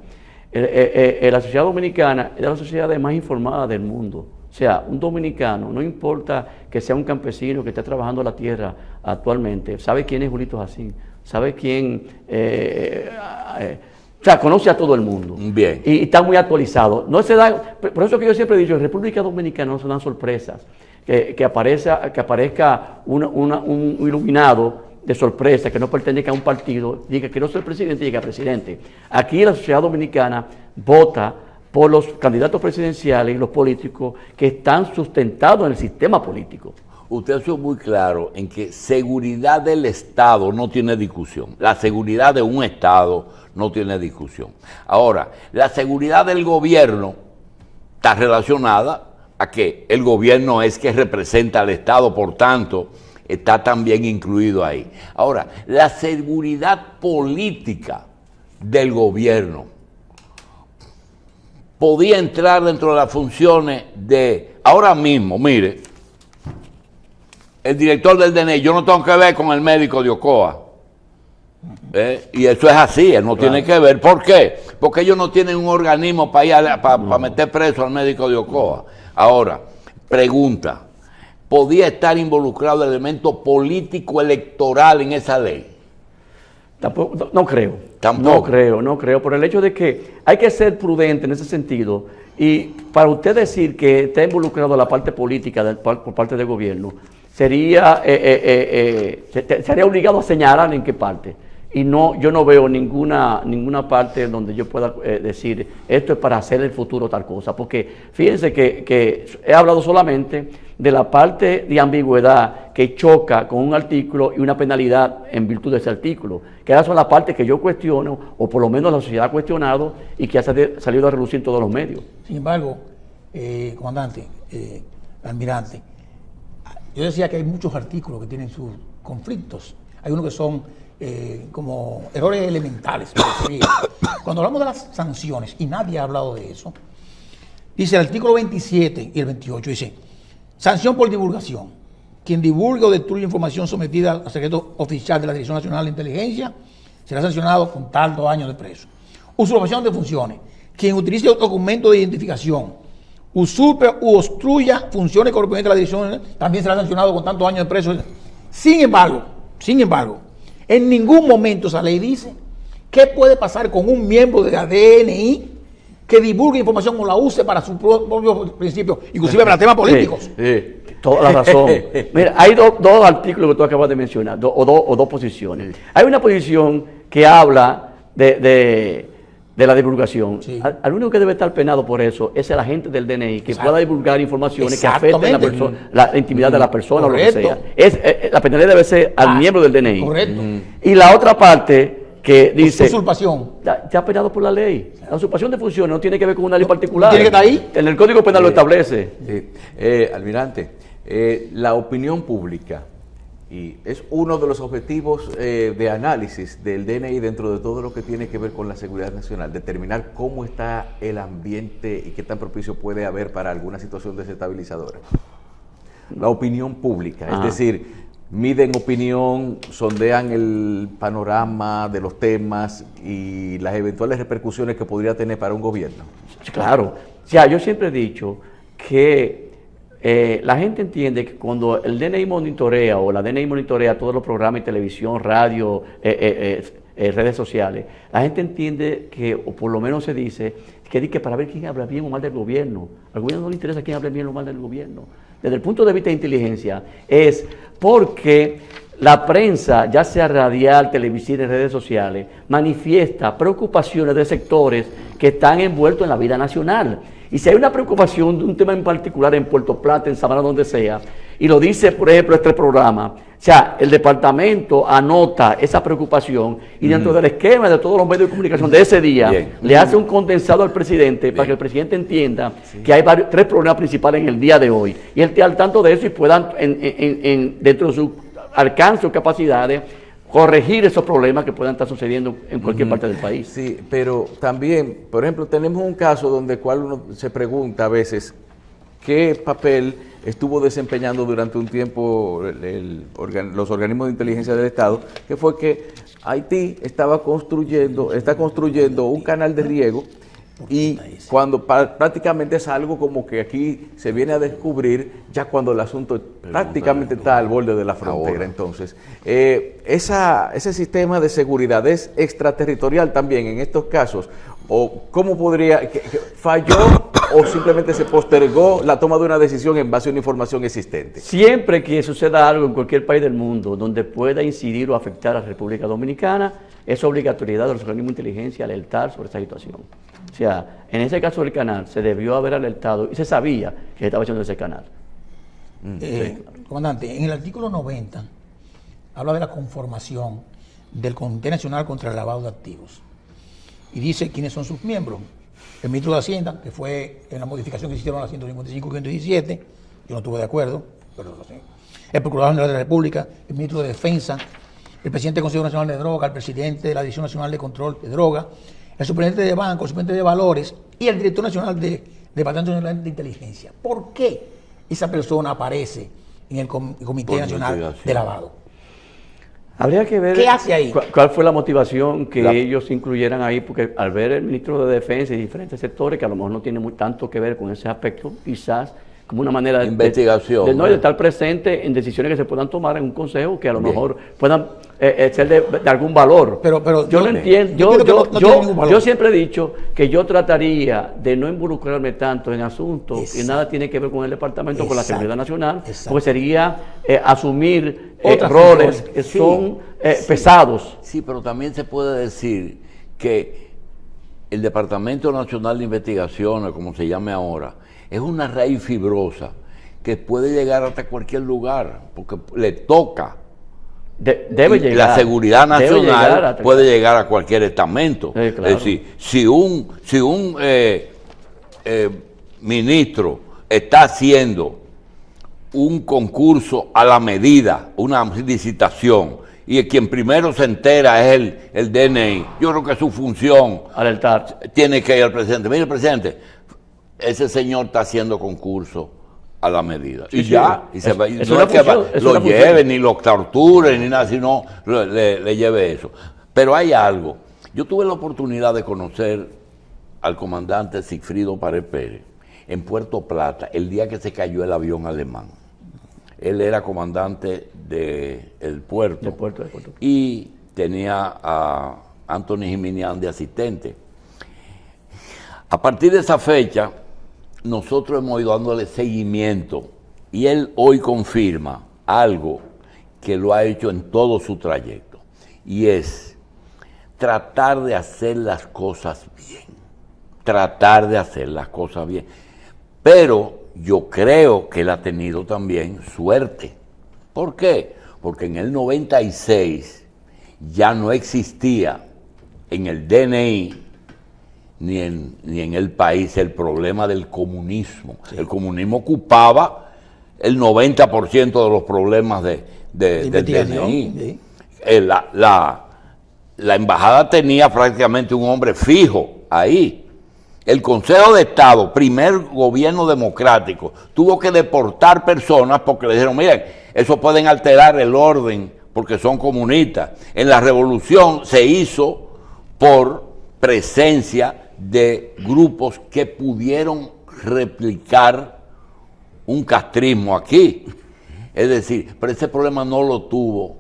[SPEAKER 2] La sociedad dominicana es la sociedad más informada del mundo. O sea, un dominicano, no importa que sea un campesino que esté trabajando la tierra actualmente, sabe quién es Julito Jacín, sabe quién, o sea, conoce a todo el mundo.
[SPEAKER 1] Bien.
[SPEAKER 2] Y está muy actualizado. No se da, por eso que yo siempre he dicho, en República Dominicana no se dan sorpresas. Que aparezca un iluminado de sorpresa, que no pertenezca a un partido, diga que no soy el presidente, diga presidente. Aquí la sociedad dominicana vota por los candidatos presidenciales y los políticos que están sustentados en el sistema político.
[SPEAKER 1] Usted es muy claro en que seguridad del Estado no tiene discusión. La seguridad de un Estado no tiene discusión. Ahora, la seguridad del gobierno está relacionada a que el gobierno es que representa al Estado, por tanto, está también incluido ahí. Ahora, la seguridad política del gobierno podía entrar dentro de las funciones de, ahora mismo, mire, el director del DNI, yo no tengo que ver con el médico de Ocoa. Y eso es así, él no tiene que ver. ¿Por qué? Porque ellos no tienen un organismo para meter preso al médico de Ocoa. Ahora, pregunta, podía estar involucrado el elemento político electoral en esa ley?
[SPEAKER 2] Tampoco, no creo.
[SPEAKER 1] Tampoco.
[SPEAKER 2] No creo, por el hecho de que hay que ser prudente en ese sentido. Y para usted decir que está involucrado la parte política por parte del gobierno, sería obligado a señalar en qué parte. Y no, yo no veo ninguna parte donde yo pueda decir esto es para hacer el futuro tal cosa, porque fíjense que he hablado solamente de la parte de ambigüedad que choca con un artículo y una penalidad en virtud de ese artículo, que esas son las partes que yo cuestiono, o por lo menos la sociedad ha cuestionado y que ha salido a relucir en todos los medios.
[SPEAKER 3] Sin embargo, comandante, almirante, yo decía que hay muchos artículos que tienen sus conflictos. Hay unos que son como errores elementales. Cuando hablamos de las sanciones, y nadie ha hablado de eso, dice el artículo 27 y el 28, dice, sanción por divulgación. Quien divulgue o destruya información sometida al secreto oficial de la Dirección Nacional de Inteligencia será sancionado con tal 2 años de preso. Usurpación de funciones. Quien utilice documento de identificación, usurpe u obstruya funciones correspondientes a la Dirección también será sancionado con tantos años de preso. Sin embargo, en ningún momento esa ley dice qué puede pasar con un miembro de la DNI que divulgue información o la use para sus propios principios, inclusive para temas políticos.
[SPEAKER 2] Sí, toda la razón. Mira, hay dos artículos que tú acabas de mencionar, o dos posiciones. Hay una posición que habla de la divulgación. Sí. Al único que debe estar penado por eso es el agente del DNI, que pueda divulgar informaciones que afecten la intimidad de la persona. Correcto. O lo que sea. La penalidad debe ser al miembro del DNI.
[SPEAKER 3] Correcto.
[SPEAKER 2] Y la otra parte que dice...
[SPEAKER 3] Usurpación.
[SPEAKER 2] Ya penado por la ley. La usurpación de funciones no tiene que ver con una ley particular.
[SPEAKER 3] ¿Tiene que estar ahí?
[SPEAKER 2] En el Código Penal lo establece.
[SPEAKER 4] Almirante, la opinión pública, y es uno de los objetivos de análisis del DNI dentro de todo lo que tiene que ver con la seguridad nacional, determinar cómo está el ambiente y qué tan propicio puede haber para alguna situación desestabilizadora. La opinión pública, es decir, miden opinión, sondean el panorama de los temas y las eventuales repercusiones que podría tener para un gobierno.
[SPEAKER 2] Claro, ya yo siempre he dicho que la gente entiende que cuando el DNI monitorea o la DNI monitorea todos los programas de televisión, radio, redes sociales, la gente entiende que, o por lo menos se dice, que para ver quién habla bien o mal del gobierno. Al gobierno no le interesa quién habla bien o mal del gobierno. Desde el punto de vista de inteligencia, es porque la prensa, ya sea radial, televisiva y redes sociales, manifiesta preocupaciones de sectores que están envueltos en la vida nacional. Y si hay una preocupación de un tema en particular en Puerto Plata, en Samaná, donde sea, y lo dice, por ejemplo, este programa, o sea, el departamento anota esa preocupación y dentro del esquema de todos los medios de comunicación de ese día, le hace un condensado al presidente para que el presidente entienda que hay 3 problemas principales en el día de hoy. Y él esté al tanto de eso y puedan, dentro de su alcance o capacidades, corregir esos problemas que puedan estar sucediendo en cualquier parte del país.
[SPEAKER 4] Sí, pero también, por ejemplo, tenemos un caso donde cual uno se pregunta a veces qué papel estuvo desempeñando durante un tiempo los organismos de inteligencia del Estado, que fue que Haití está construyendo un canal de riego y cuando prácticamente es algo como que aquí se viene a descubrir ya cuando el asunto prácticamente está al borde de la frontera. Entonces, ese sistema de seguridad es extraterritorial también en estos casos, o cómo podría, falló o simplemente se postergó la toma de una decisión en base a una información existente.
[SPEAKER 2] Siempre que suceda algo en cualquier país del mundo donde pueda incidir o afectar a la República Dominicana, es obligatoriedad de los organismos de inteligencia alertar sobre esa situación. O sea, en ese caso del canal se debió haber alertado y se sabía que se estaba haciendo ese canal.
[SPEAKER 3] Comandante, en el artículo 90 habla de la conformación del Comité Nacional contra el Lavado de Activos y dice quiénes son sus miembros. El ministro de Hacienda, que fue en la modificación que se hicieron a la 155 y 117, yo no estuve de acuerdo, pero lo sé. El Procurador General de la República, el ministro de Defensa, el presidente del Consejo Nacional de Drogas, el presidente de la Dirección Nacional de Control de Drogas, el superintendente de Banco, el superintendente de Valores y el director nacional del Departamento Nacional de Inteligencia. ¿Por qué esa persona aparece en el Comité Nacional de Lavado?
[SPEAKER 2] Habría que ver
[SPEAKER 3] ¿Qué hace ahí?
[SPEAKER 2] Cuál fue la motivación que ellos incluyeran ahí, porque al ver el ministro de Defensa y diferentes sectores que a lo mejor no tienen tanto que ver con ese aspecto, quizás como una manera
[SPEAKER 1] investigación,
[SPEAKER 2] de estar presente en decisiones que se puedan tomar en un consejo que a lo mejor puedan ser de algún valor.
[SPEAKER 3] Pero
[SPEAKER 2] yo lo entiendo. Yo siempre he dicho que yo trataría de no involucrarme tanto en asuntos que nada tiene que ver con el departamento, con la seguridad nacional, porque sería asumir roles que son pesados.
[SPEAKER 1] Sí, pero también se puede decir que el Departamento Nacional de Investigaciones, como se llame ahora, es una raíz fibrosa que puede llegar hasta cualquier lugar, porque le toca.
[SPEAKER 2] Debe llegar.
[SPEAKER 1] La seguridad nacional puede llegar a cualquier estamento.
[SPEAKER 2] Claro.
[SPEAKER 1] Es decir, si un ministro está haciendo un concurso a la medida, una licitación, y quien primero se entera es el DNI, yo creo que su función
[SPEAKER 2] alertar
[SPEAKER 1] tiene que ir al presidente. Mire, presidente, ese señor está haciendo concurso a la medida.
[SPEAKER 2] Sí,
[SPEAKER 1] y
[SPEAKER 2] sí.
[SPEAKER 1] ya, y se va, y
[SPEAKER 2] Es
[SPEAKER 1] no
[SPEAKER 2] una
[SPEAKER 1] es que
[SPEAKER 2] función, es
[SPEAKER 1] lo
[SPEAKER 2] una
[SPEAKER 1] lleve,
[SPEAKER 2] función.
[SPEAKER 1] ni lo torture, ni nada, sino le lleve eso. Pero hay algo. Yo tuve la oportunidad de conocer al comandante Sigfrido Pared Pérez en Puerto Plata, el día que se cayó el avión alemán. Él era comandante del puerto,
[SPEAKER 2] de Puerto.
[SPEAKER 1] y tenía a Anthony Jiminián de asistente. A partir de esa fecha, nosotros hemos ido dándole seguimiento y él hoy confirma algo que lo ha hecho en todo su trayecto, y es tratar de hacer las cosas bien, pero yo creo que él ha tenido también suerte. ¿Por qué? Porque en el 96 ya no existía en el DNI ni en el país el problema del comunismo. Sí. El comunismo ocupaba el 90% de los problemas del DNI. Sí. La embajada tenía prácticamente un hombre fijo ahí. El Consejo de Estado, primer gobierno democrático, tuvo que deportar personas porque le dijeron, miren, eso pueden alterar el orden porque son comunistas. En la revolución se hizo por presencia de grupos que pudieron replicar un castrismo aquí. Es decir, pero ese problema no lo tuvo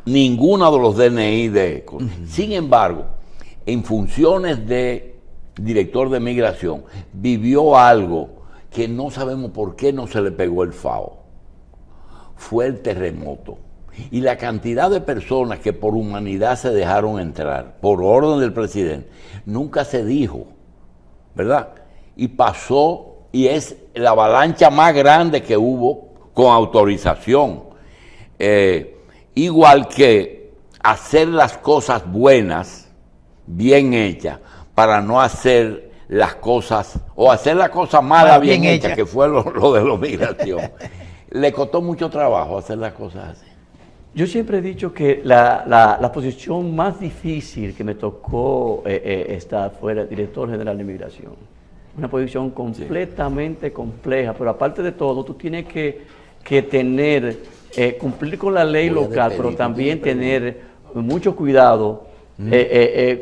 [SPEAKER 1] ninguno de los DNI de... Sin embargo, en funciones de director de migración, vivió algo que no sabemos por qué no se le pegó el FAO. Fue el terremoto. Y la cantidad de personas que por humanidad se dejaron entrar, por orden del presidente, nunca se dijo, ¿verdad? Y pasó, y es la avalancha más grande que hubo con autorización. Igual que hacer las cosas buenas, bien hechas, para no hacer las cosas, o hacer las cosas malas bien hechas, que fue lo de la migración. Le costó mucho trabajo hacer las cosas así.
[SPEAKER 2] Yo siempre he dicho que la posición más difícil que me tocó estar fue el director general de migración. Una posición completamente compleja, pero aparte de todo, tú tienes que tener, cumplir con la ley local, pero también tener mucho cuidado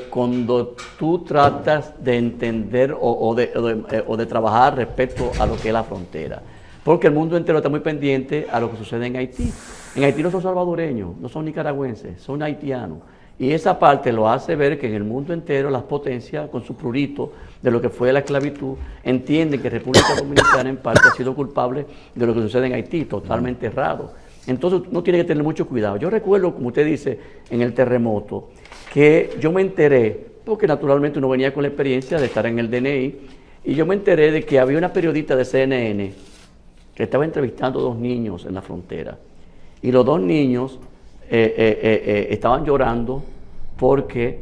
[SPEAKER 2] cuando tú tratas de entender o de trabajar respecto a lo que es la frontera. Porque el mundo entero está muy pendiente a lo que sucede en Haití. En Haití no son salvadoreños, no son nicaragüenses, son haitianos. Y esa parte lo hace ver que en el mundo entero las potencias, con su prurito de lo que fue la esclavitud, entienden que República Dominicana en parte ha sido culpable de lo que sucede en Haití, totalmente errado. Entonces uno tiene que tener mucho cuidado. Yo recuerdo, como usted dice, en el terremoto, que yo me enteré, porque naturalmente uno venía con la experiencia de estar en el DNI, y yo me enteré de que había una periodista de CNN que estaba entrevistando a 2 niños en la frontera. Y los 2 niños estaban llorando porque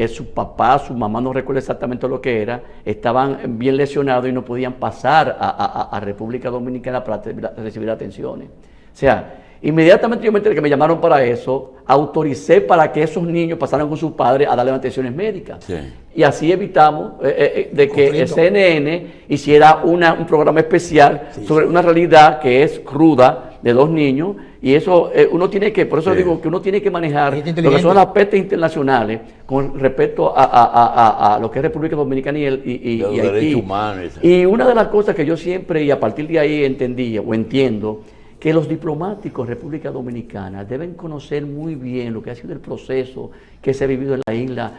[SPEAKER 2] su papá, su mamá, no recuerdo exactamente lo que era, estaban bien lesionados y no podían pasar a República Dominicana para recibir atenciones. O sea, inmediatamente yo me enteré que me llamaron para eso, autoricé para que esos niños pasaran con sus padres a darle atenciones médicas. Sí. Y así evitamos de que el CNN hiciera un programa especial sobre una realidad que es cruda de 2 niños, y eso uno tiene que, por eso digo que uno tiene que manejar
[SPEAKER 3] Gente
[SPEAKER 2] lo que son
[SPEAKER 3] inteligente.
[SPEAKER 2] las aspectos internacionales con respecto a lo que es República Dominicana y
[SPEAKER 1] los
[SPEAKER 2] Haití.
[SPEAKER 1] derechos humanos.
[SPEAKER 2] Y una de las cosas que yo siempre, y a partir de ahí entendí o entiendo, que los diplomáticos de República Dominicana deben conocer muy bien lo que ha sido el proceso que se ha vivido en la isla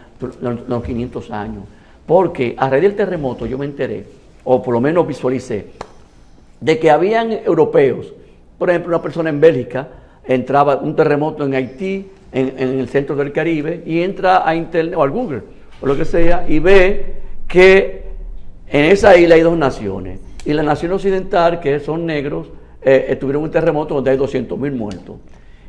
[SPEAKER 2] los 500 años. Porque a raíz del terremoto yo me enteré, o por lo menos visualicé, de que habían europeos, por ejemplo, una persona en Bélgica, entraba un terremoto en Haití, en el centro del Caribe, y entra a Internet o al Google, o lo que sea, y ve que en esa isla hay 2 naciones. Y la nación occidental, que son negros, tuvieron un terremoto donde hay 200.000 muertos.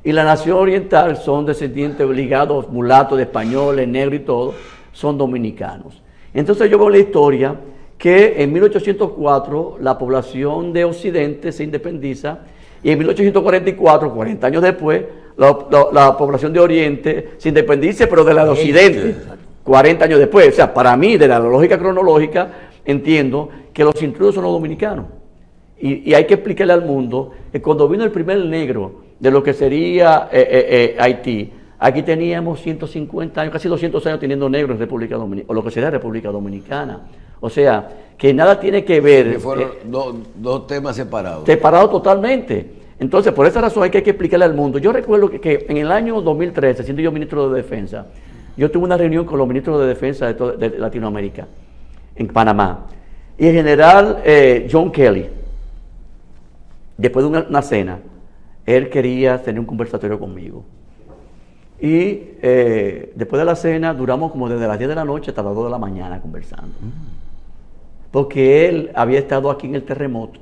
[SPEAKER 2] Y la nación oriental son descendientes ligados, mulatos de españoles, negros y todo, son dominicanos. Entonces yo veo la historia que en 1804 la población de Occidente se independiza y en 1844, 40 años después, la población de Oriente se independiza, pero de la de Occidente, 40 años después. O sea, para mí, de la lógica cronológica, entiendo que los intrusos son los dominicanos. Y hay que explicarle al mundo que cuando vino el primer negro de lo que sería Haití, aquí teníamos 150 años, casi 200 años teniendo negros en República Dominicana, o lo que sería República Dominicana. O sea, que nada tiene que ver.
[SPEAKER 5] Que fueron dos temas separados.
[SPEAKER 2] Separado totalmente. Entonces, por esa razón hay que explicarle al mundo. Yo recuerdo que en el año 2013, siendo yo ministro de Defensa, yo tuve una reunión con los ministros de Defensa de Latinoamérica, en Panamá. Y el general John Kelly, después de una cena, él quería tener un conversatorio conmigo. Y después de la cena duramos como desde las 10 de la noche hasta las 2 de la mañana conversando. Porque él había estado aquí en el terremoto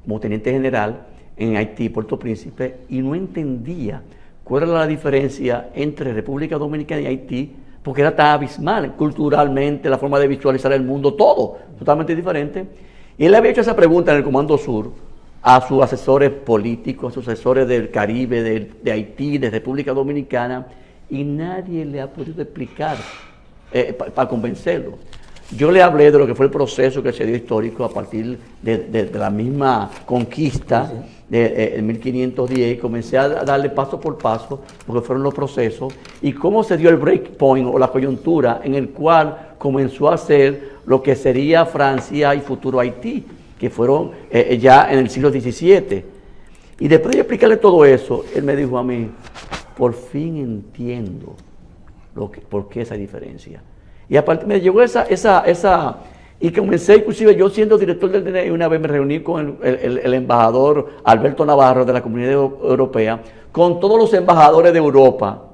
[SPEAKER 2] como teniente general en Haití, Puerto Príncipe, y no entendía cuál era la diferencia entre República Dominicana y Haití, porque era tan abismal culturalmente, la forma de visualizar el mundo, todo totalmente diferente. Y él había hecho esa pregunta en el Comando Sur a sus asesores políticos, a sus asesores del Caribe, de Haití, de República Dominicana, y nadie le ha podido explicar para convencerlo. Yo le hablé de lo que fue el proceso que se dio histórico a partir de la misma conquista de 1510, y comencé a darle paso por paso lo que fueron los procesos y cómo se dio el break point o la coyuntura en el cual comenzó a ser lo que sería Francia y futuro Haití, que fueron ya en el siglo XVII. Y después de explicarle todo eso, él me dijo a mí, por fin entiendo por qué esa diferencia. Y aparte me llegó esa y comencé, inclusive yo siendo director del DNI, una vez me reuní con el embajador Alberto Navarro de la Comunidad Europea, con todos los embajadores de Europa,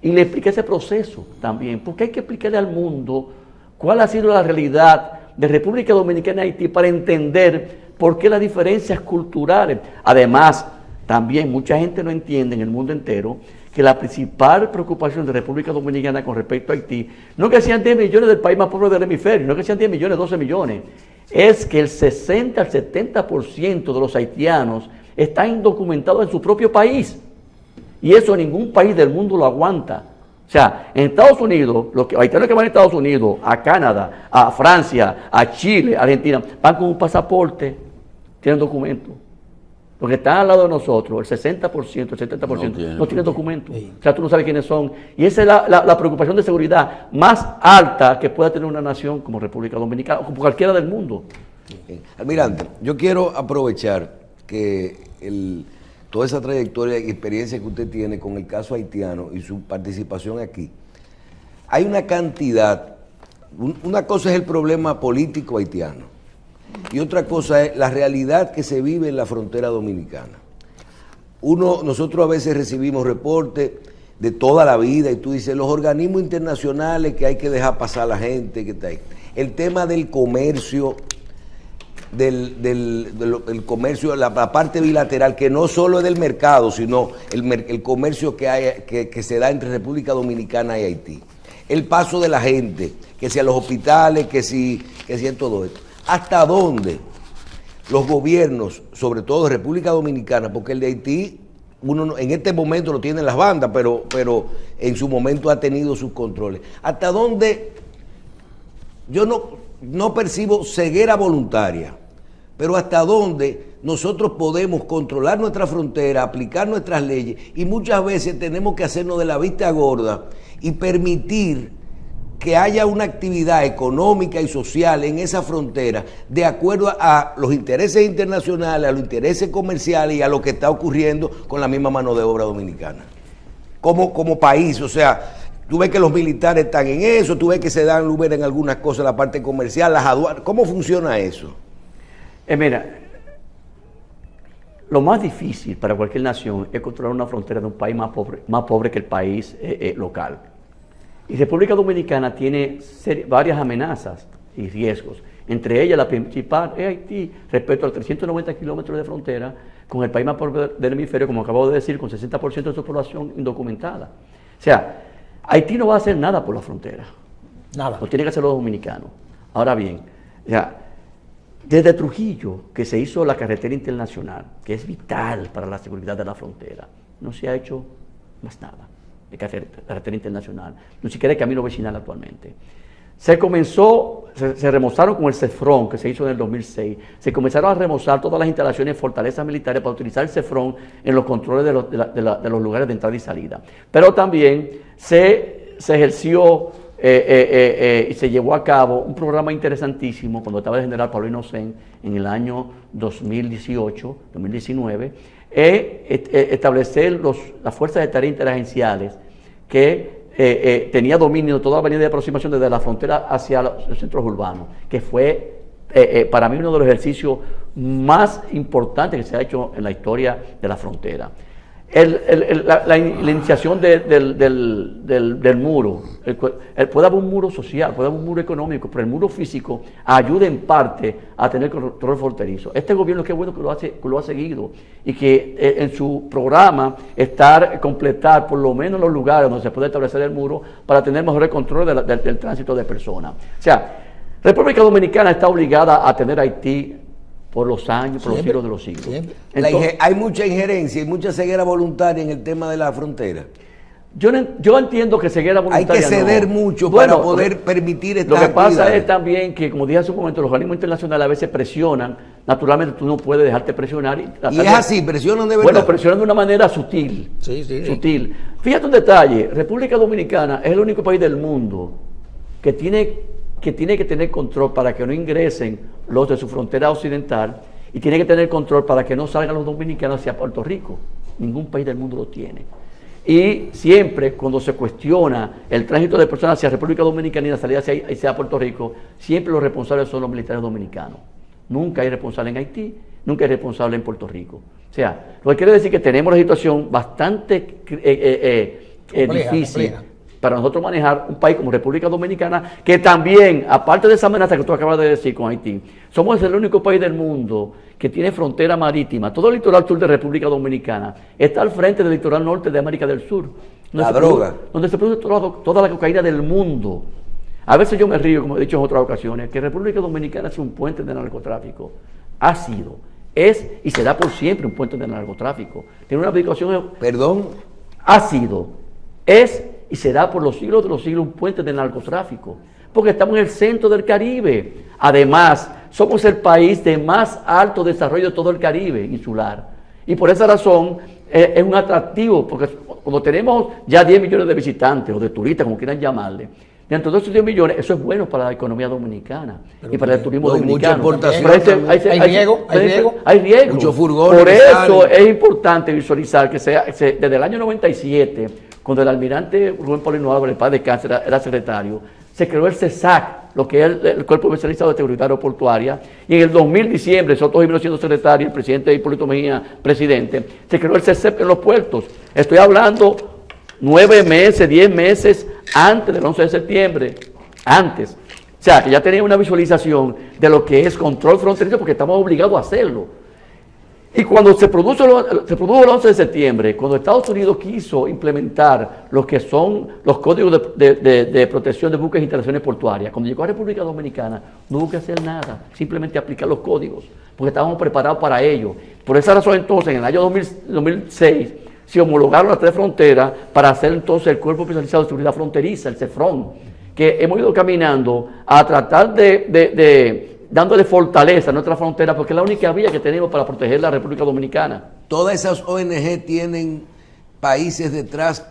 [SPEAKER 2] y le expliqué ese proceso también, porque hay que explicarle al mundo cuál ha sido la realidad de República Dominicana y Haití para entender por qué las diferencias culturales. Además, también mucha gente no entiende en el mundo entero que la principal preocupación de República Dominicana con respecto a Haití, no que sean 10 millones del país más pobre del hemisferio, no que sean 10 millones, 12 millones, es que el 60 al 70% de los haitianos están indocumentados en su propio país. Y eso ningún país del mundo lo aguanta. O sea, en Estados Unidos, los haitianos que van a Estados Unidos, a Canadá, a Francia, a Chile, a Argentina, van con un pasaporte, tienen documento. Los que están al lado de nosotros, el 60%, el 70% no tienen documento.
[SPEAKER 3] Sí.
[SPEAKER 2] O sea, tú no sabes quiénes son. Y esa es la preocupación de seguridad más alta que pueda tener una nación como República Dominicana o como cualquiera del mundo.
[SPEAKER 5] Almirante, yo quiero aprovechar que toda esa trayectoria y experiencia que usted tiene con el caso haitiano y su participación aquí. Hay una cantidad, una cosa es el problema político haitiano y otra cosa es la realidad que se vive en la frontera dominicana. Nosotros a veces recibimos reportes de toda la vida y tú dices, los organismos internacionales que hay que dejar pasar a la gente, que está ahí. El tema del comercio, del comercio, la parte bilateral, que no solo es del mercado, sino el comercio que se da entre República Dominicana y Haití. El paso de la gente, que si a los hospitales, que si en todo esto. ¿Hasta dónde los gobiernos, sobre todo de República Dominicana, porque el de Haití, uno en este momento lo tienen las bandas, pero en su momento ha tenido sus controles? ¿Hasta dónde yo no percibo ceguera voluntaria, pero hasta dónde nosotros podemos controlar nuestra frontera, aplicar nuestras leyes, y muchas veces tenemos que hacernos de la vista gorda y permitir que haya una actividad económica y social en esa frontera de acuerdo a los intereses internacionales, a los intereses comerciales y a lo que está ocurriendo con la misma mano de obra dominicana. Como país, o sea, tú ves que los militares están en eso, tú ves que se dan lugar en algunas cosas, la parte comercial, las aduanas. ¿Cómo funciona eso?
[SPEAKER 2] Mira, lo más difícil para cualquier nación es controlar una frontera de un país más pobre que el país local. Y República Dominicana tiene varias amenazas y riesgos. Entre ellas, la principal es Haití, respecto a los 390 kilómetros de frontera con el país más pobre del hemisferio, como acabo de decir, con 60% de su población indocumentada. O sea, Haití no va a hacer nada por la frontera.
[SPEAKER 3] Nada.
[SPEAKER 2] Lo tienen que hacer los dominicanos. Ahora bien, o sea, desde Trujillo, que se hizo la carretera internacional, que es vital para la seguridad de la frontera, no se ha hecho más nada de carretera internacional, ni siquiera de camino vecinal actualmente. Se remozaron con el CEFRON, que se hizo en el 2006, se comenzaron a remozar todas las instalaciones y fortalezas militares para utilizar el CEFRON en los controles de los lugares de entrada y salida. Pero también se ejerció y se llevó a cabo un programa interesantísimo cuando estaba el general Pablo Inocent en el año 2019, establecer las fuerzas de tarea interagenciales que tenía dominio de toda la avenida de aproximación desde la frontera hacia los centros urbanos, que fue para mí uno de los ejercicios más importantes que se ha hecho en la historia de la frontera. La iniciación del muro, puede haber un muro social, puede haber un muro económico, pero el muro físico ayuda en parte a tener control fronterizo. Este gobierno, qué bueno que lo ha seguido y que en su programa completar por lo menos los lugares donde se puede establecer el muro para tener mejor control del tránsito de personas. O sea, República Dominicana está obligada a tener Haití por los años, por los siglos de los siglos.
[SPEAKER 5] Entonces, hay mucha injerencia y mucha ceguera voluntaria en el tema de la frontera.
[SPEAKER 2] Yo entiendo que ceguera voluntaria
[SPEAKER 5] hay que ceder mucho para poder permitir estas
[SPEAKER 2] actividades. Lo que pasa es
[SPEAKER 5] actividades.
[SPEAKER 2] también que, como dije hace un momento, los organismos internacionales a veces presionan. Naturalmente tú no puedes dejarte presionar. Y
[SPEAKER 5] es así, presionan de verdad.
[SPEAKER 2] Bueno, presionan de una manera sutil. Sutil. Fíjate un detalle, República Dominicana es el único país del mundo que tiene que tener control para que no ingresen los de su frontera occidental y tiene que tener control para que no salgan los dominicanos hacia Puerto Rico. Ningún país del mundo lo tiene. Y siempre cuando se cuestiona el tránsito de personas hacia República Dominicana y la salida hacia Puerto Rico, siempre los responsables son los militares dominicanos. Nunca hay responsable en Haití, nunca hay responsable en Puerto Rico. O sea, lo que quiere decir que tenemos una situación bastante difícil para nosotros manejar un país como República Dominicana, que también, aparte de esa amenaza que tú acabas de decir con Haití, somos el único país del mundo que tiene frontera marítima. Todo el litoral sur de República Dominicana está al frente del litoral norte de América del Sur. Donde se produce toda la cocaína del mundo. A veces yo me río, como he dicho en otras ocasiones, que República Dominicana es un puente de narcotráfico. Ha sido, es y será por siempre un puente de narcotráfico. Tiene una aplicación...
[SPEAKER 5] ¿Perdón?
[SPEAKER 2] Ha sido, es y será por los siglos de los siglos un puente de narcotráfico, porque estamos en el centro del Caribe. Además, somos el país de más alto desarrollo de todo el Caribe insular. Y por esa razón es un atractivo, porque cuando tenemos ya 10 millones de visitantes o de turistas, como quieran llamarle, dentro de esos 10 millones, eso es bueno para la economía dominicana y para el turismo dominicano. Hay riesgo.
[SPEAKER 5] Mucho furgón.
[SPEAKER 2] Por eso es importante visualizar que desde el año 97, cuando el almirante Rubén Paulino Álvarez, paz descanse, era secretario, se creó el CESAC, lo que es el Cuerpo Especializado de Seguridad Aeroportuaria, y en el 2000, diciembre, Soto Jiménez siendo secretario, el presidente Hipólito Mejía, presidente, se creó el CESEP en los puertos. Estoy hablando 9 meses, 10 meses antes del 11 de septiembre, antes. O sea, que ya tenía una visualización de lo que es control fronterizo, porque estamos obligados a hacerlo. Y cuando se produjo el 11 de septiembre, cuando Estados Unidos quiso implementar lo que son los códigos de protección de buques e instalaciones portuarias, cuando llegó a República Dominicana, no hubo que hacer nada, simplemente aplicar los códigos, porque estábamos preparados para ello. Por esa razón, entonces, en el año 2006, se homologaron las 3 fronteras para hacer entonces el Cuerpo Especializado de Seguridad Fronteriza, el CEFRON, que hemos ido caminando a tratar de dándole fortaleza a nuestra frontera, porque es la única vía que tenemos para proteger la República Dominicana.
[SPEAKER 5] Todas esas ONG tienen países detrás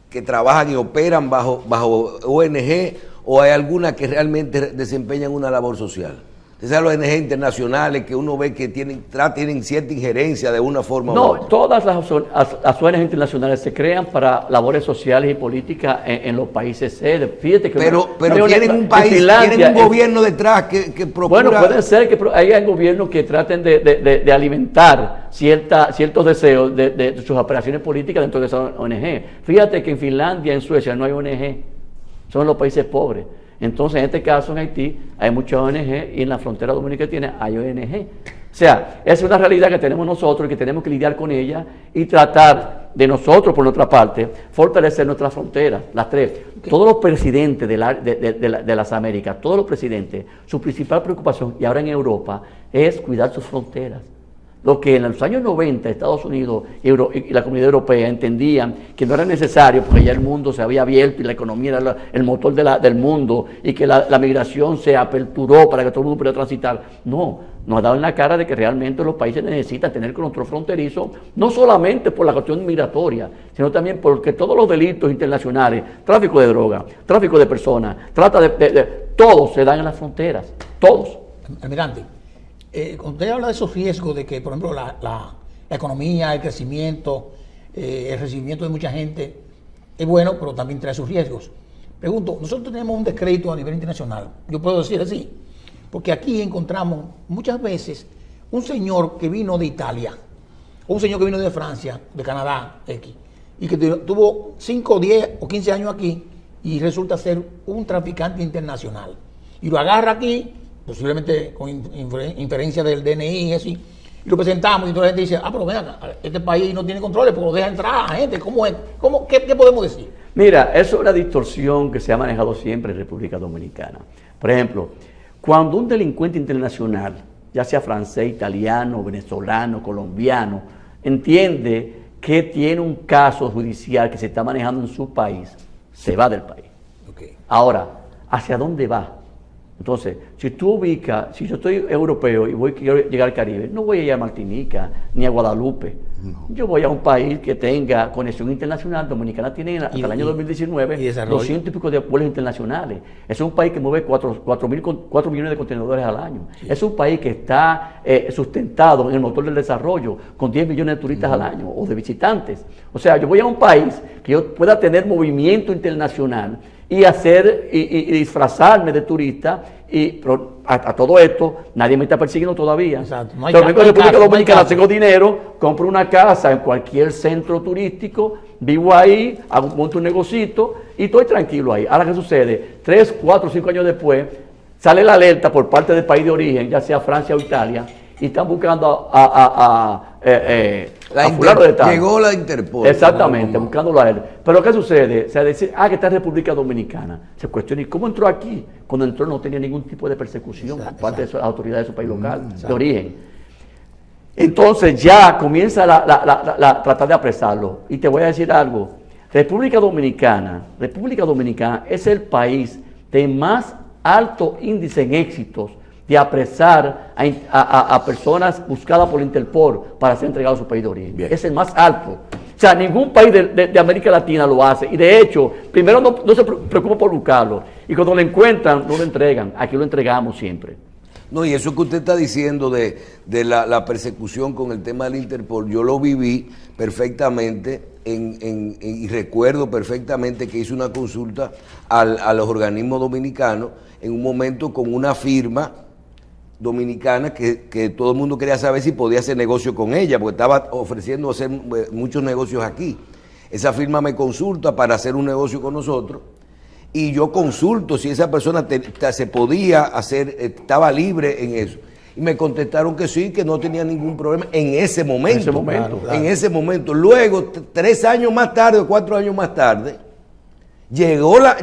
[SPEAKER 5] que trabajan y operan bajo ONG, o hay algunas que realmente desempeñan una labor social. Esas ONG internacionales que uno ve que tienen cierta injerencia de una forma u otra.
[SPEAKER 2] No, todas las ONG internacionales se crean para labores sociales y políticas en los países sede. Fíjate que
[SPEAKER 5] Pero tienen un país, tienen un gobierno detrás que procura...
[SPEAKER 2] Bueno, puede ser que haya gobiernos que traten de alimentar ciertos deseos de sus operaciones políticas dentro de esa ONG. Fíjate que en Finlandia, en Suecia no hay ONG, son los países pobres. Entonces, en este caso, en Haití, hay muchas ONG y en la frontera dominicana hay ONG. O sea, esa es una realidad que tenemos nosotros y que tenemos que lidiar con ella y tratar de nosotros, por nuestra parte, fortalecer nuestras fronteras, las tres. Todos los presidentes de las Américas, todos los presidentes, su principal preocupación, y ahora en Europa, es cuidar sus fronteras. Lo que en los años 90 Estados Unidos y la Comunidad Europea entendían que no era necesario porque ya el mundo se había abierto y la economía era el motor del mundo y que la migración se aperturó para que todo el mundo pudiera transitar. No, nos ha dado en la cara de que realmente los países necesitan tener control fronterizo, no solamente por la cuestión migratoria, sino también porque todos los delitos internacionales, tráfico de droga, tráfico de personas, todos se dan en las fronteras, todos.
[SPEAKER 3] Almirante, cuando usted habla de esos riesgos de que, por ejemplo, la economía, el crecimiento, el recibimiento de mucha gente es bueno, pero también trae sus riesgos. Pregunto, nosotros tenemos un descrédito a nivel internacional, yo puedo decir así, porque aquí encontramos muchas veces un señor que vino de Italia, o un señor que vino de Francia, de Canadá, X, y que tuvo 5, 10 o 15 años aquí y resulta ser un traficante internacional. Y lo agarra aquí, posiblemente con inferencia del DNI y así, y lo presentamos y toda la gente dice, pero ven acá, este país no tiene controles porque lo deja entrar a gente, ¿cómo es? ¿Qué podemos decir?
[SPEAKER 2] Mira, eso es una distorsión que se ha manejado siempre en República Dominicana. Por ejemplo, cuando un delincuente internacional, ya sea francés, italiano, venezolano, colombiano, entiende que tiene un caso judicial que se está manejando en su país, se va del país.
[SPEAKER 3] Okay.
[SPEAKER 2] Ahora, ¿hacia dónde va? Entonces, si tú ubicas, si yo estoy europeo y quiero llegar al Caribe, no voy a ir a Martinica ni a Guadalupe. No. Yo voy a un país que tenga conexión internacional. Dominicana tiene hasta el año 2019 200 y pico de vuelos internacionales. Es un país que mueve 4 millones de contenedores al año. Sí. Es un país que está sustentado en el motor del desarrollo con 10 millones de turistas al año o de visitantes. O sea, yo voy a un país que yo pueda tener movimiento internacional y disfrazarme de turista, pero a todo esto nadie me está persiguiendo todavía.
[SPEAKER 3] Exacto.
[SPEAKER 2] No hay pero vengo de República Dominicana, tengo dinero, compro una casa en cualquier centro turístico, vivo ahí, monto un negocito y estoy tranquilo ahí. Ahora, ¿qué sucede? 3, 4, 5 años después, sale la alerta por parte del país de origen, ya sea Francia o Italia, y están buscando fulano de tal.
[SPEAKER 5] Llegó la Interpol.
[SPEAKER 2] Exactamente, buscándolo a él. Pero ¿qué sucede? O sea, decir, que está en República Dominicana. Se cuestiona, ¿y cómo entró aquí? Cuando entró no tenía ningún tipo de persecución por parte de las autoridades de su país local, de origen. Entonces ya comienza tratar de apresarlo. Y te voy a decir algo. República Dominicana es el país de más alto índice en éxitos de apresar a personas buscadas por la Interpol para ser entregados a su país de origen. Bien. Es el más alto. O sea, ningún país de América Latina lo hace. Y de hecho, primero no se preocupa por buscarlo. Y cuando lo encuentran, no lo entregan. Aquí lo entregamos siempre.
[SPEAKER 5] No, y eso que usted está diciendo de la persecución con el tema del Interpol, yo lo viví perfectamente y recuerdo perfectamente que hice una consulta a los organismos dominicanos en un momento con una firma dominicana que todo el mundo quería saber si podía hacer negocio con ella, porque estaba ofreciendo hacer muchos negocios aquí. Esa firma me consulta para hacer un negocio con nosotros y yo consulto si esa persona se podía hacer, estaba libre en eso. Y me contestaron que sí, que no tenía ningún problema en ese momento.
[SPEAKER 2] Claro.
[SPEAKER 5] En ese momento. Luego, 3 años más tarde o 4 años más tarde, llegó la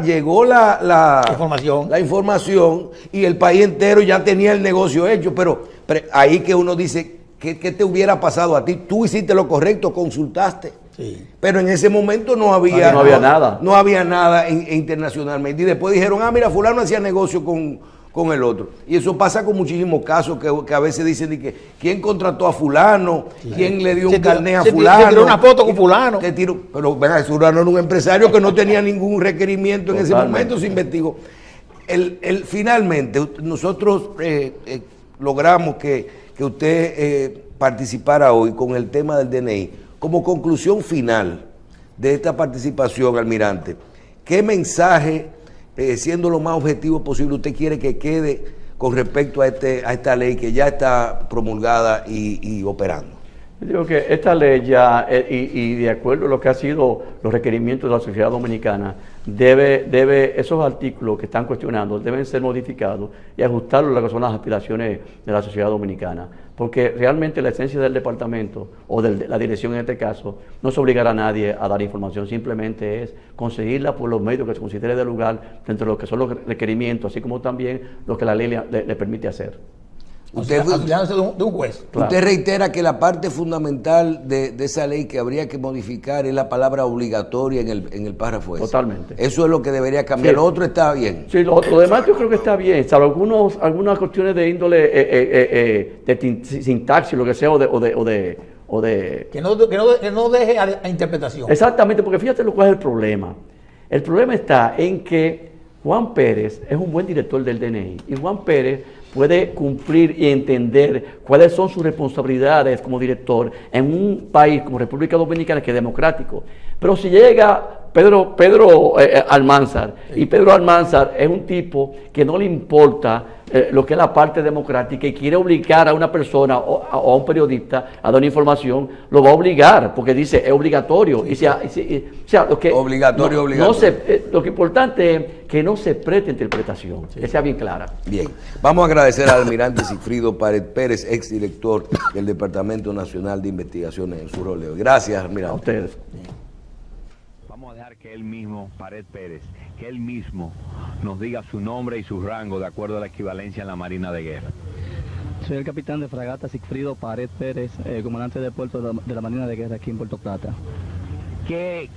[SPEAKER 5] información y el país entero ya tenía el negocio hecho, pero ahí que uno dice, ¿qué te hubiera pasado a ti? Tú hiciste lo correcto, consultaste. Sí. Pero en ese momento no había
[SPEAKER 2] nada.
[SPEAKER 5] No había nada internacionalmente. Y después dijeron, mira, fulano hacía negocio con con el otro. Y eso pasa con muchísimos casos que a veces dicen de que quién contrató a fulano, quién le dio un carné a fulano.
[SPEAKER 3] Se tiró una foto con fulano.
[SPEAKER 5] Pero venga, fulano era un empresario que no tenía ningún requerimiento en ese momento, se investigó. Finalmente, nosotros logramos que usted participara hoy con el tema del DNI. Como conclusión final de esta participación, almirante, ¿qué mensaje, siendo lo más objetivo posible, usted quiere que quede con respecto a esta ley que ya está promulgada y operando?
[SPEAKER 2] Yo digo que esta ley ya, y de acuerdo a lo que han sido los requerimientos de la sociedad dominicana, esos artículos que están cuestionando deben ser modificados y ajustarlos a lo que son las aspiraciones de la sociedad dominicana. Porque realmente la esencia del departamento, o de la dirección en este caso, no es obligar a nadie a dar información, simplemente es conseguirla por los medios que se considere de lugar, dentro de lo que son los requerimientos, así como también lo que la ley le permite hacer.
[SPEAKER 5] Usted
[SPEAKER 3] de un juez.
[SPEAKER 2] Claro.
[SPEAKER 5] Usted reitera que la parte fundamental de esa ley que habría que modificar es la palabra obligatoria en el párrafo ese.
[SPEAKER 2] Totalmente.
[SPEAKER 5] Eso es lo que debería cambiar.
[SPEAKER 2] Sí.
[SPEAKER 5] Lo otro está bien.
[SPEAKER 2] Sí, lo demás yo creo que está bien, salvo algunas cuestiones de índole de sintaxis, lo que sea, o de
[SPEAKER 3] Que no deje a interpretación.
[SPEAKER 2] Exactamente, porque fíjate cuál es el problema. El problema está en que Juan Pérez es un buen director del DNI y Juan Pérez puede cumplir y entender cuáles son sus responsabilidades como director en un país como República Dominicana, que es democrático. Pero si llega Pedro Almanzar, y Pedro Almanzar es un tipo que no le importa lo que es la parte democrática y quiere obligar a una persona o a un periodista a dar una información, lo va a obligar, porque dice es obligatorio.
[SPEAKER 5] Sí,
[SPEAKER 2] Lo que
[SPEAKER 5] obligatorio.
[SPEAKER 2] lo que importante es que no se preste interpretación, que sea bien clara.
[SPEAKER 5] Bien, vamos a agradecer al almirante Sigfrido Pared Pérez, exdirector del Departamento Nacional de Investigaciones en su rol. Gracias, almirante.
[SPEAKER 2] A ustedes.
[SPEAKER 1] Vamos a dejar que él mismo, Pared Pérez, que él mismo nos diga su nombre y su rango de acuerdo a la equivalencia en la Marina de Guerra.
[SPEAKER 6] Soy el capitán de fragata Sigfrido Pared Pérez, comandante de puerto de la Marina de Guerra aquí en Puerto Plata.
[SPEAKER 1] ¿Qué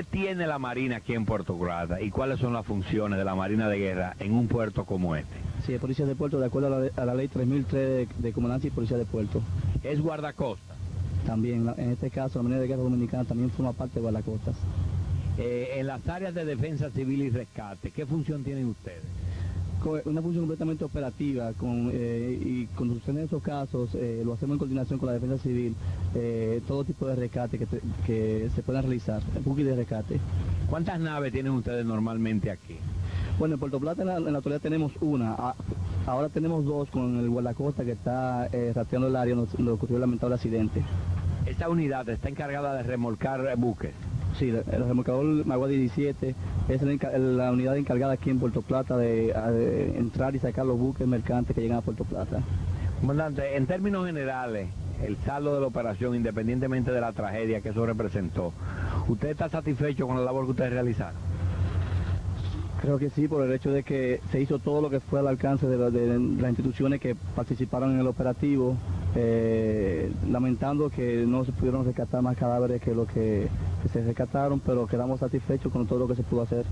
[SPEAKER 1] tiene la Marina aquí en Puerto Plata y cuáles son las funciones de la Marina de Guerra en un puerto como este?
[SPEAKER 6] Sí, es policía de puerto de acuerdo a la ley 3003 de comandancia y policía de puerto.
[SPEAKER 1] ¿Es guardacosta?
[SPEAKER 6] También, en este caso, la Marina de Guerra Dominicana también forma parte de guardacostas.
[SPEAKER 1] En las áreas de defensa civil y rescate, ¿qué función tienen ustedes?
[SPEAKER 6] Una función completamente operativa y cuando suceden esos casos lo hacemos en coordinación con la defensa civil, todo tipo de rescate que se puedan realizar, booking de rescate.
[SPEAKER 1] ¿Cuántas naves tienen ustedes normalmente aquí?
[SPEAKER 6] Bueno, en Puerto Plata en la actualidad tenemos una, ahora tenemos dos con el guardacosta que está rastreando el área donde ocurrió el lamentable accidente.
[SPEAKER 1] ¿Esta unidad está encargada de remolcar buques?
[SPEAKER 6] Sí, el remolcador Magua 17 es la unidad encargada aquí en Puerto Plata de entrar y sacar los buques mercantes que llegan a Puerto Plata.
[SPEAKER 1] Comandante, en términos generales, el saldo de la operación, independientemente de la tragedia que eso representó, ¿usted está satisfecho con la labor que ustedes realizaron?
[SPEAKER 6] Creo que sí, por el hecho de que se hizo todo lo que fue al alcance de las instituciones que participaron en el operativo, lamentando que no se pudieron rescatar más cadáveres que lo que se rescataron, pero quedamos satisfechos con todo lo que se pudo hacer.